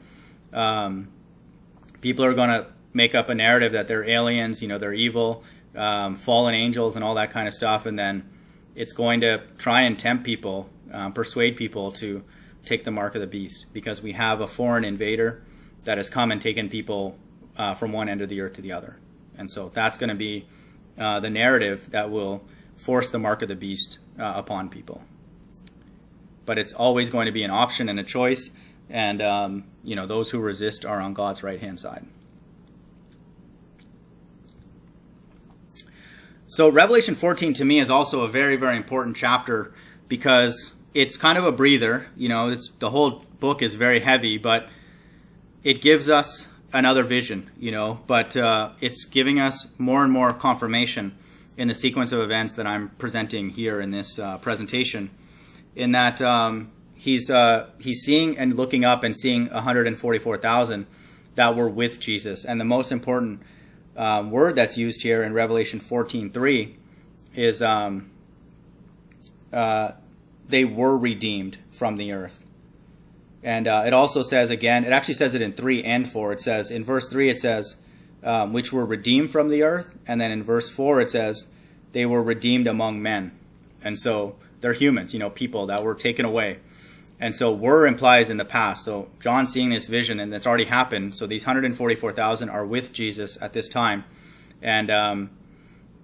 People are going to make up a narrative that they're aliens, they're evil, fallen angels and all that kind of stuff, and then it's going to try and tempt people, persuade people to take the mark of the beast, because we have a foreign invader that has come and taken people from one end of the earth to the other. And so that's going to be the narrative that will force the mark of the beast upon people. But it's always going to be an option and a choice, and those who resist are on God's right-hand side. So Revelation 14 to me is also a very, very important chapter, because it's kind of a breather. The whole book is very heavy, but it gives us another vision, but it's giving us more and more confirmation in the sequence of events that I'm presenting here in this presentation, in that he's seeing and looking up and seeing 144,000 that were with Jesus. And the most important word that's used here in Revelation 14:3 is they were redeemed from the earth. And it also says, again, it actually says it in 3 and 4. It says, in verse 3 it says, which were redeemed from the earth. And then in verse 4 it says, they were redeemed among men. And so they're humans, people that were taken away. And so were implies in the past. So John's seeing this vision, and it's already happened. So these 144,000 are with Jesus at this time. And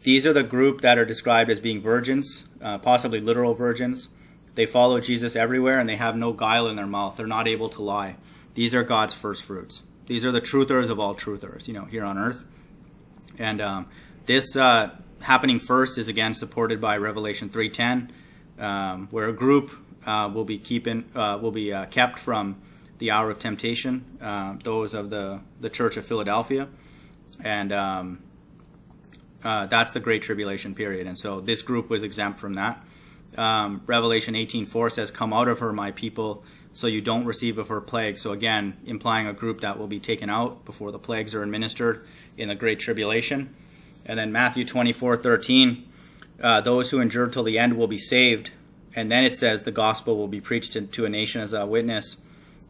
these are the group that are described as being virgins, possibly literal virgins. They follow Jesus everywhere, and they have no guile in their mouth. They're not able to lie. These are God's first fruits. These are the truthers of all truthers, here on earth. And this happening first is again supported by Revelation 3:10, where a group will be kept from the hour of temptation, those of the Church of Philadelphia, and that's the Great Tribulation period. And so this group was exempt from that. Revelation 18:4 says, "Come out of her, my people, so you don't receive of her plague." So again, implying a group that will be taken out before the plagues are administered in the Great Tribulation. And then Matthew 24:13, those who endure till the end will be saved. And then it says the gospel will be preached to a nation as a witness.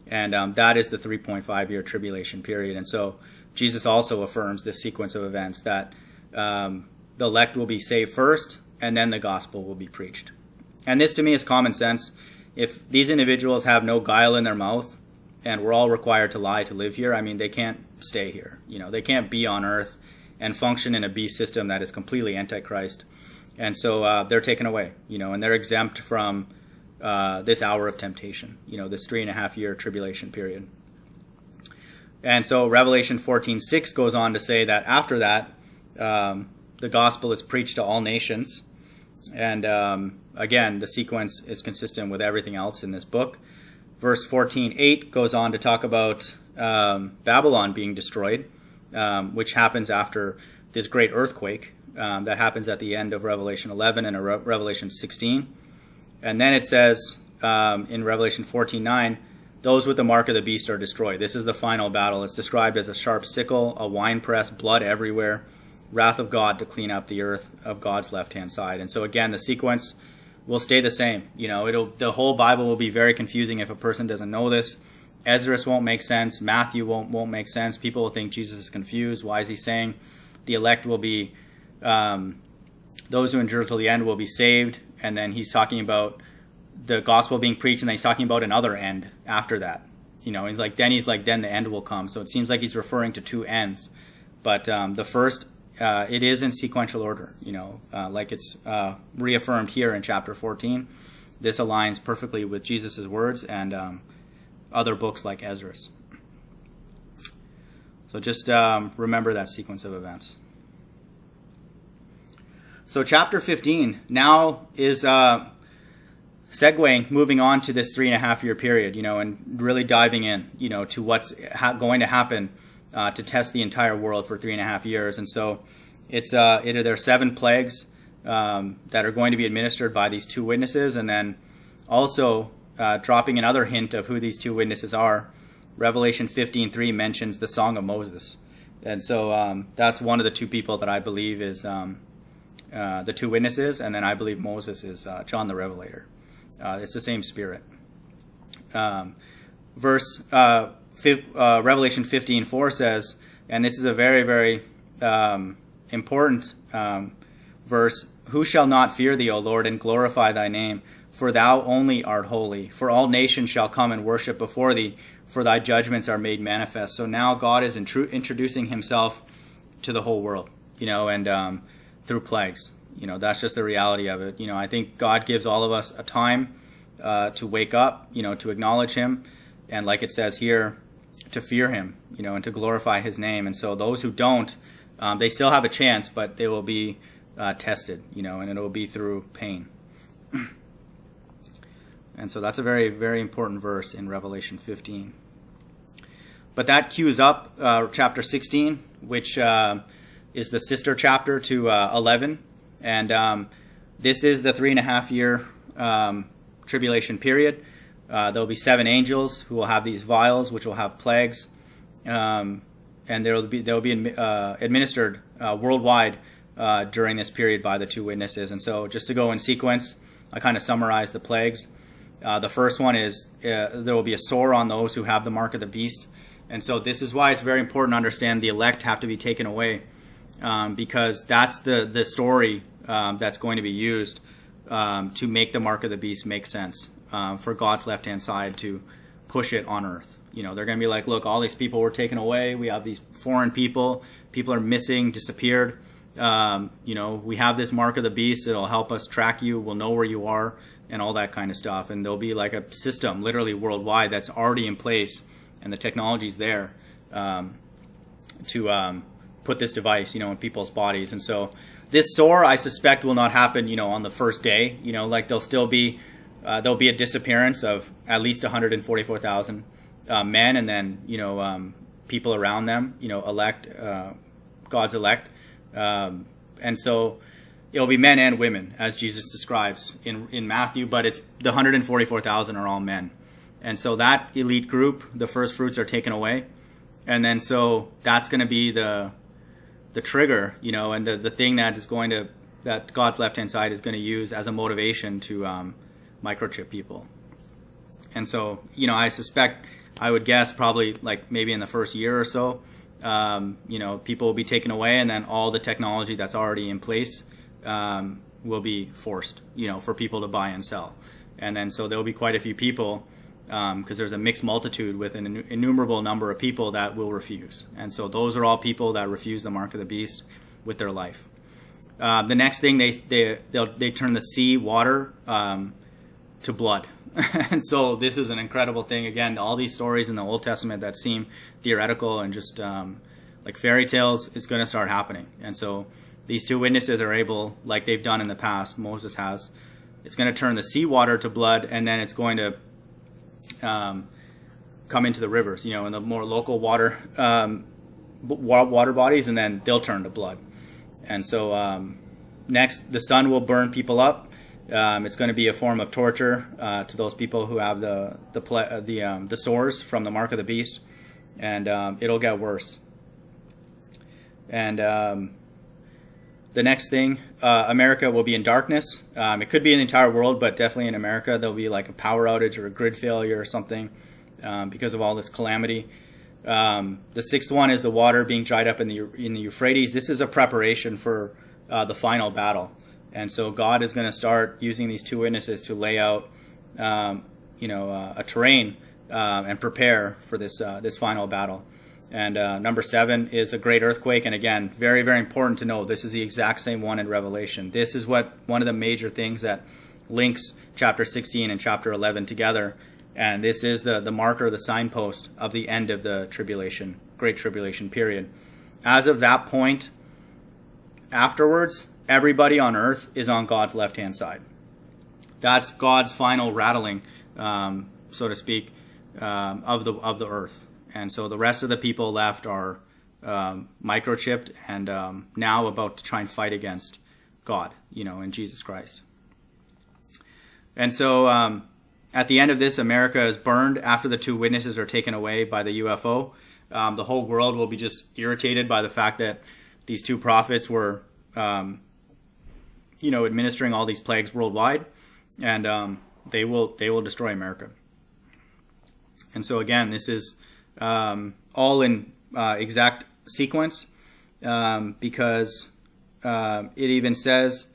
And that is the 3.5-year tribulation period. And so Jesus also affirms this sequence of events, that the elect will be saved first, and then the gospel will be preached. And this to me is common sense. If these individuals have no guile in their mouth, and we're all required to lie to live here, they can't stay here. They can't be on earth and function in a beast system that is completely antichrist. And so they're taken away, and they're exempt from this hour of temptation, this 3.5-year tribulation period. And so Revelation 14:6 goes on to say that after that, the gospel is preached to all nations. And again, the sequence is consistent with everything else in this book. Verse 14:8 goes on to talk about Babylon being destroyed, which happens after this great earthquake that happens at the end of Revelation 11 and Revelation 16. And then it says in Revelation 14:9, those with the mark of the beast are destroyed. This is the final battle. It's described as a sharp sickle, a winepress, blood everywhere, wrath of God to clean up the earth of God's left-hand side. And so again, the sequence will stay the same. The whole Bible will be very confusing if a person doesn't know this. Esdras won't make sense. Matthew won't make sense. People will think Jesus is confused. Why is he saying the elect will be, those who endure till the end will be saved? And then he's talking about the gospel being preached, and then he's talking about another end after that. Then the end will come. So it seems like he's referring to two ends. But the first, it is in sequential order, like it's reaffirmed here in chapter 14. This aligns perfectly with Jesus' words and other books like Esdras. So just remember that sequence of events. So chapter 15 now is segueing, moving on to this 3.5-year period, and really diving in, to what's going to happen to test the entire world for 3.5 years. And so there are 7 plagues that are going to be administered by these 2 witnesses, and then also dropping another hint of who these 2 witnesses are. Revelation 15:3 mentions the Song of Moses. And so that's one of the 2 people that I believe is the 2 witnesses, and then I believe Moses is John the Revelator. It's the same spirit. Revelation 15:4 says, and this is a very, very important verse, "Who shall not fear thee, O Lord, and glorify thy name? for thou only art holy. For all nations shall come and worship before thee, for thy judgments are made manifest. So now God is introducing himself to the whole world, and through plagues. That's just the reality of it. I think God gives all of us a time to wake up, to acknowledge him, and like it says here, to fear him, and to glorify his name. And so those who don't, they still have a chance, but they will be tested, and it will be through pain. And so that's a very, very important verse in Revelation 15. But that cues up chapter 16, which is the sister chapter to 11. And this is the 3.5 year tribulation period. There will be 7 angels who will have these vials, which will have plagues. And they will be administered worldwide during this period by the 2 witnesses. And so just to go in sequence, I kind of summarize the plagues. The first one is there will be a sore on those who have the mark of the beast. And so this is why it's very important to understand the elect have to be taken away, because that's the story that's going to be used to make the mark of the beast make sense for God's left-hand side to push it on earth. They're going to be like, look, all these people were taken away. We have these foreign people. People are missing, disappeared. We have this mark of the beast. It'll help us track you. We'll know where you are and all that kind of stuff. And there'll be like a system literally worldwide that's already in place, and the technology's there to put this device, in people's bodies. And so this sore, I suspect, will not happen, on the first day. Like there'll be a disappearance of at least 144,000 men, and then people around them, elect, God's elect, and so it'll be men and women, as Jesus describes in Matthew, but it's the 144,000 are all men. And so that elite group, the first fruits are taken away. And then so that's going to be the trigger, and the thing that God's left-hand side is going to use as a motivation to microchip people. And so, I would guess probably like maybe in the first year or so, people will be taken away, and then all the technology that's already in place will be forced, for people to buy and sell. And then so there'll be quite a few people, because there's a mixed multitude with an innumerable number of people that will refuse. And so those are all people that refuse the mark of the beast with their life. The next thing, they turn the sea water to blood. And so this is an incredible thing. Again, all these stories in the Old Testament that seem theoretical and just like fairy tales is going to start happening. And so these 2 witnesses are able, like they've done in the past, Moses has, it's going to turn the seawater to blood, and then it's going to come into the rivers, in the more local water bodies, and then they'll turn to blood. And so next, the sun will burn people up. It's going to be a form of torture to those people who have the sores from the mark of the beast, and it'll get worse. And the next thing, America will be in darkness. It could be in the entire world, but definitely in America there'll be like a power outage or a grid failure or something because of all this calamity. The 6th one is the water being dried up in the Euphrates. This is a preparation for the final battle. And so God is going to start using these 2 witnesses to lay out, a terrain and prepare for this final battle. And number 7 is a great earthquake. And again, very, very important to know, this is the exact same one in Revelation. This is one of the major things that links chapter 16 and chapter 11 together. And this is the marker, the signpost of the end of the tribulation, great tribulation period. As of that point, afterwards, everybody on earth is on God's left-hand side. That's God's final rattling, so to speak, of the earth. And so the rest of the people left are microchipped and now about to try and fight against God, in Jesus Christ. And so at the end of this, America is burned after the 2 witnesses are taken away by the UFO. The whole world will be just irritated by the fact that these 2 prophets were administering all these plagues worldwide, and they will destroy America. And so again, this is all in exact sequence, because it even says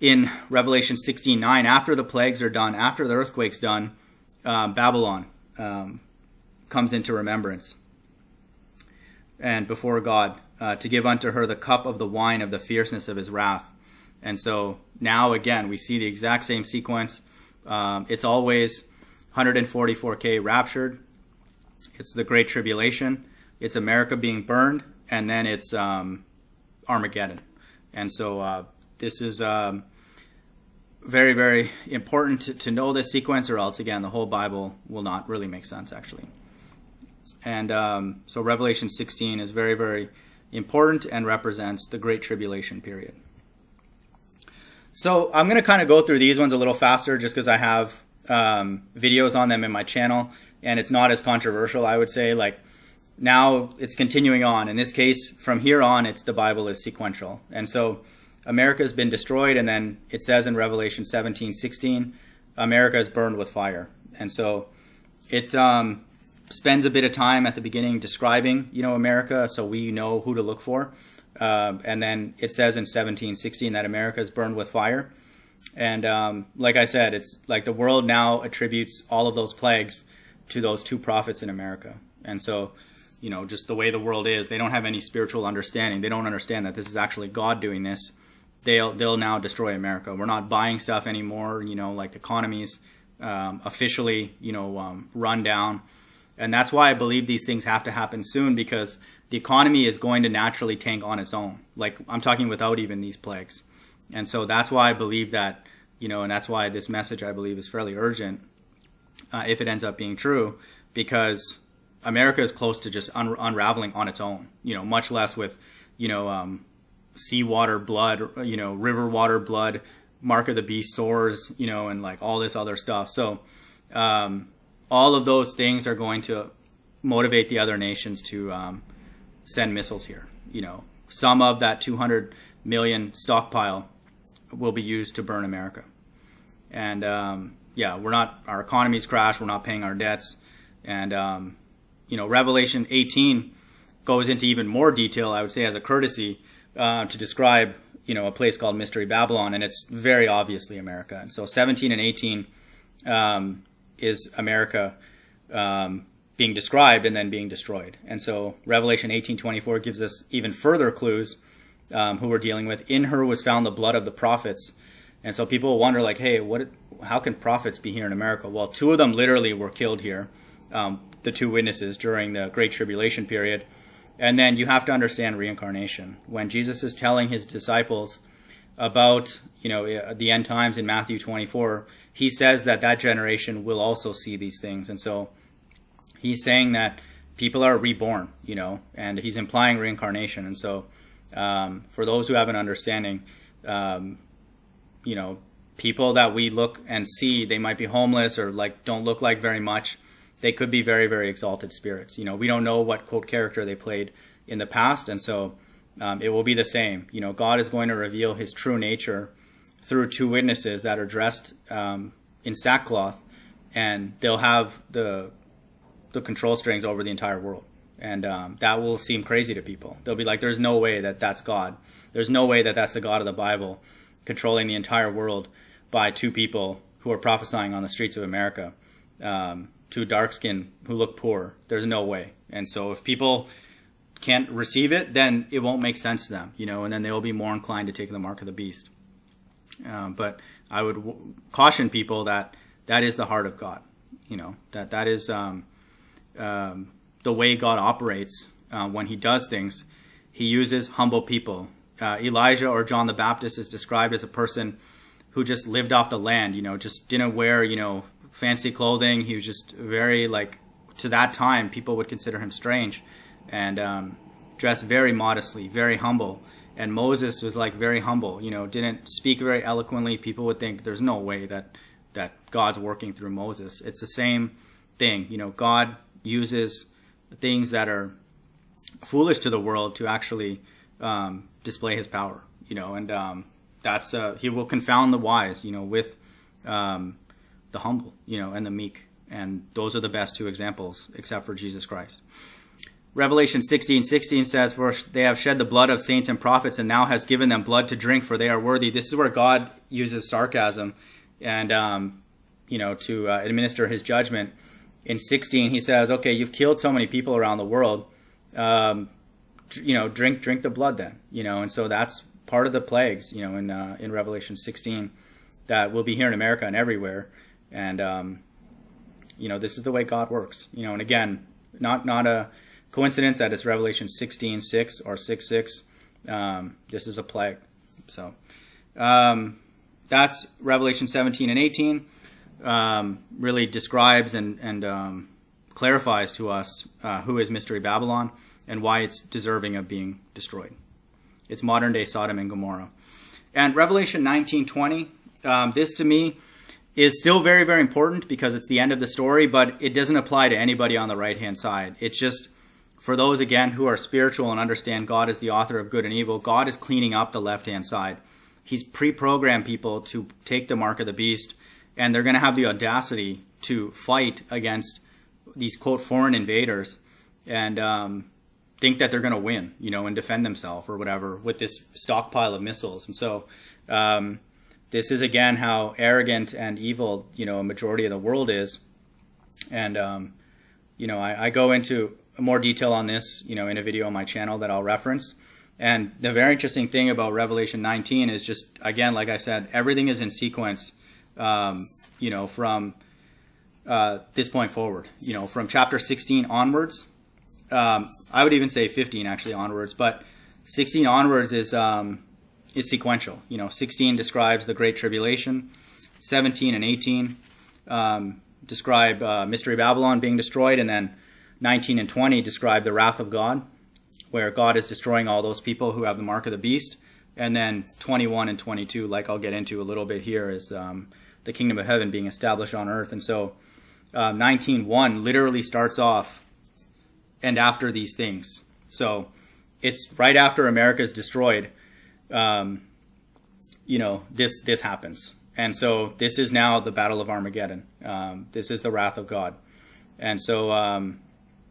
in Revelation 16:9, after the plagues are done, after the earthquake's done, Babylon comes into remembrance and before God to give unto her the cup of the wine of the fierceness of his wrath. And so now again, we see the exact same sequence. It's always 144K raptured. It's the Great Tribulation. It's America being burned. And then it's Armageddon. And so this is very, very important to know this sequence, or else, again, the whole Bible will not really make sense, actually. And so Revelation 16 is very, very important and represents the Great Tribulation period. So I'm going to kind of go through these ones a little faster just because I have videos on them in my channel, and it's not as controversial, I would say. Like, now it's continuing on. In this case, from here on, the Bible is sequential. And so America has been destroyed, and then it says in Revelation 17:16, America is burned with fire. And so it spends a bit of time at the beginning describing, America, so we know who to look for. And then it says in 17:16 that America is burned with fire. And like I said, it's like the world now attributes all of those plagues to those two prophets in America. And so, just the way the world is, they don't have any spiritual understanding. They don't understand that this is actually God doing this. They'll now destroy America. We're not buying stuff anymore, like the economies officially, run down. And that's why I believe these things have to happen soon, because the economy is going to naturally tank on its own. Like, I'm talking without even these plagues. And so that's why I believe that, and that's why this message, I believe, is fairly urgent if it ends up being true, because America is close to just unraveling on its own, much less with, seawater blood, river water blood, mark of the beast sores, and like all this other stuff. So all of those things are going to motivate the other nations to send missiles here. Some of that 200 million stockpile will be used to burn America. And our economy's crashed. We're not paying our debts. And, Revelation 18 goes into even more detail, I would say, as a courtesy to describe, a place called Mystery Babylon. And it's very obviously America. And so 17 and 18 is America being described and then being destroyed. And so Revelation 18:24 gives us even further clues who we're dealing with. In her was found the blood of the prophets. And so people wonder, like, hey, how can prophets be here in America? Well, two of them literally were killed here, the two witnesses during the Great Tribulation period. And then you have to understand reincarnation. When Jesus is telling his disciples about, the end times in Matthew 24, he says that generation will also see these things. And so he's saying that people are reborn, and he's implying reincarnation. And so for those who have an understanding, people that we look and see, they might be homeless or like don't look like very much. They could be very, very exalted spirits. We don't know what quote character they played in the past. And so it will be the same. God is going to reveal his true nature through two witnesses that are dressed in sackcloth, and they'll have the control strings over the entire world. And that will seem crazy to people. They'll be like, there's no way that that's God. There's no way that that's the God of the Bible controlling the entire world by two people who are prophesying on the streets of America, two dark-skinned who look poor. There's no way. And so if people can't receive it, then it won't make sense to them, and then they'll be more inclined to take the mark of the beast. But I would caution people that is the heart of God, that is the way God operates when he does things. He uses humble people. Elijah or John the Baptist is described as a person who just lived off the land, just didn't wear, fancy clothing. He was just very, to that time, people would consider him strange, and dressed very modestly, very humble. And Moses was very humble, didn't speak very eloquently. People would think there's no way that God's working through Moses. It's the same thing. God uses things that are foolish to the world to actually display his power, and that's he will confound the wise, with the humble, and the meek. And those are the best two examples, except for Jesus Christ. Revelation 16:16 says, "For they have shed the blood of saints and prophets, and now has given them blood to drink, for they are worthy." This is where God uses sarcasm and to administer his judgment. In 16, he says, "Okay, you've killed so many people around the world. Drink the blood then." And so that's part of the plagues. In Revelation 16, that will be here in America and everywhere. And this is the way God works. And again, not a coincidence that it's Revelation 16:6 or 6:6. This is a plague. So that's Revelation 17 and 18. Really describes and clarifies to us who is Mystery Babylon and why it's deserving of being destroyed. It's modern day Sodom and Gomorrah. And Revelation 19:20, this to me is still very, very important because it's the end of the story, but it doesn't apply to anybody on the right-hand side. It's just for those, again, who are spiritual and understand God is the author of good and evil. God is cleaning up the left-hand side. He's pre-programmed people to take the mark of the beast, and they're going to have the audacity to fight against these, quote, foreign invaders and think that they're going to win, and defend themselves or whatever with this stockpile of missiles. And so this is, again, how arrogant and evil, a majority of the world is. And, I go into more detail on this, in a video on my channel that I'll reference. And the very interesting thing about Revelation 19 is just, again, like I said, everything is in sequence, from this point forward, from chapter 16 onwards. I would even say 15 actually onwards, but 16 onwards is sequential. 16 describes the Great Tribulation, 17 and 18 describe Mystery Babylon being destroyed, and then 19 and 20 describe the wrath of God, where God is destroying all those people who have the mark of the beast. And then 21 and 22, like I'll get into a little bit here, is the kingdom of heaven being established on earth. And so 19:1 literally starts off and after these things. So it's right after America is destroyed, this happens. And so this is now the battle of Armageddon. This is the wrath of God. And so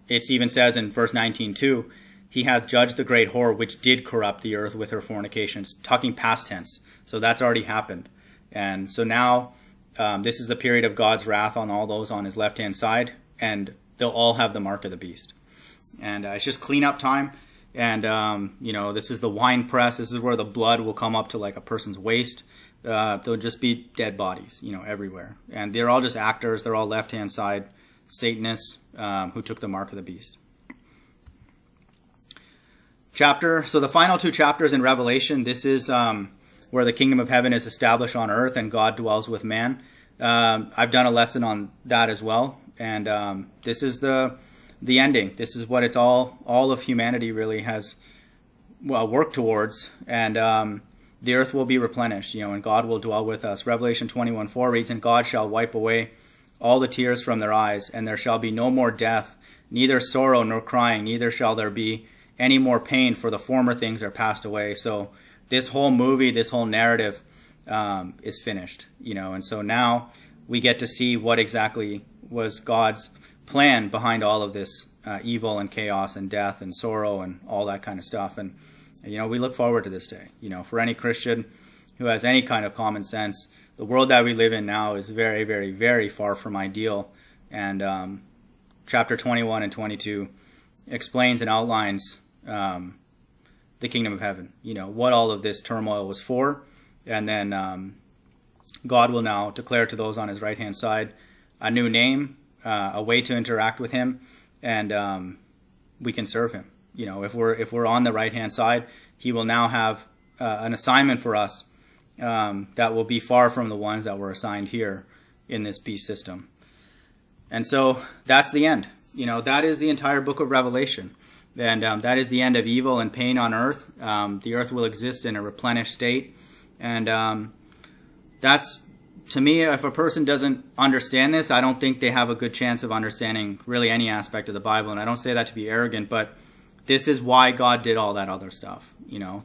it even says in verse 19:2, "He hath judged the great whore which did corrupt the earth with her fornications," talking past tense. So that's already happened. And so now this is the period of God's wrath on all those on his left-hand side, and they'll all have the mark of the beast. And it's just cleanup time. And, this is the wine press. This is where the blood will come up to like a person's waist. There'll just be dead bodies, everywhere. And they're all just actors. They're all left-hand side Satanists who took the mark of the beast. So the final two chapters in Revelation, this is where the kingdom of heaven is established on earth and God dwells with man. I've done a lesson on that as well. And this is the ending. This is what it's all of humanity really has worked towards. And the earth will be replenished, and God will dwell with us. Revelation 21:4 reads, "And God shall wipe away all the tears from their eyes, and there shall be no more death, neither sorrow nor crying, neither shall there be any more pain, for the former things are passed away." So this whole movie, this whole narrative is finished, and so now we get to see what exactly was God's plan behind all of this evil and chaos and death and sorrow and all that kind of stuff. And we look forward to this day. For any Christian who has any kind of common sense, the world that we live in now is very, very, very far from ideal. And chapter 21 and 22 explains and outlines the kingdom of heaven, what all of this turmoil was for. And then God will now declare to those on his right-hand side a new name, a way to interact with him, and we can serve him. If we're on the right-hand side, he will now have an assignment for us that will be far from the ones that were assigned here in this beast system. And so that's the end. That is the entire book of Revelation. And that is the end of evil and pain on earth. The earth will exist in a replenished state. And that's, to me, if a person doesn't understand this, I don't think they have a good chance of understanding really any aspect of the Bible. And I don't say that to be arrogant, but this is why God did all that other stuff.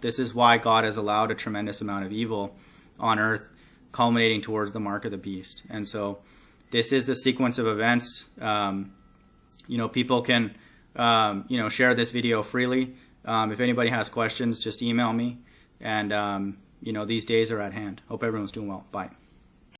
This is why God has allowed a tremendous amount of evil on earth, culminating towards the mark of the beast. And so this is the sequence of events. People can share this video freely. If anybody has questions, just email me. And, these days are at hand. Hope everyone's doing well. Bye.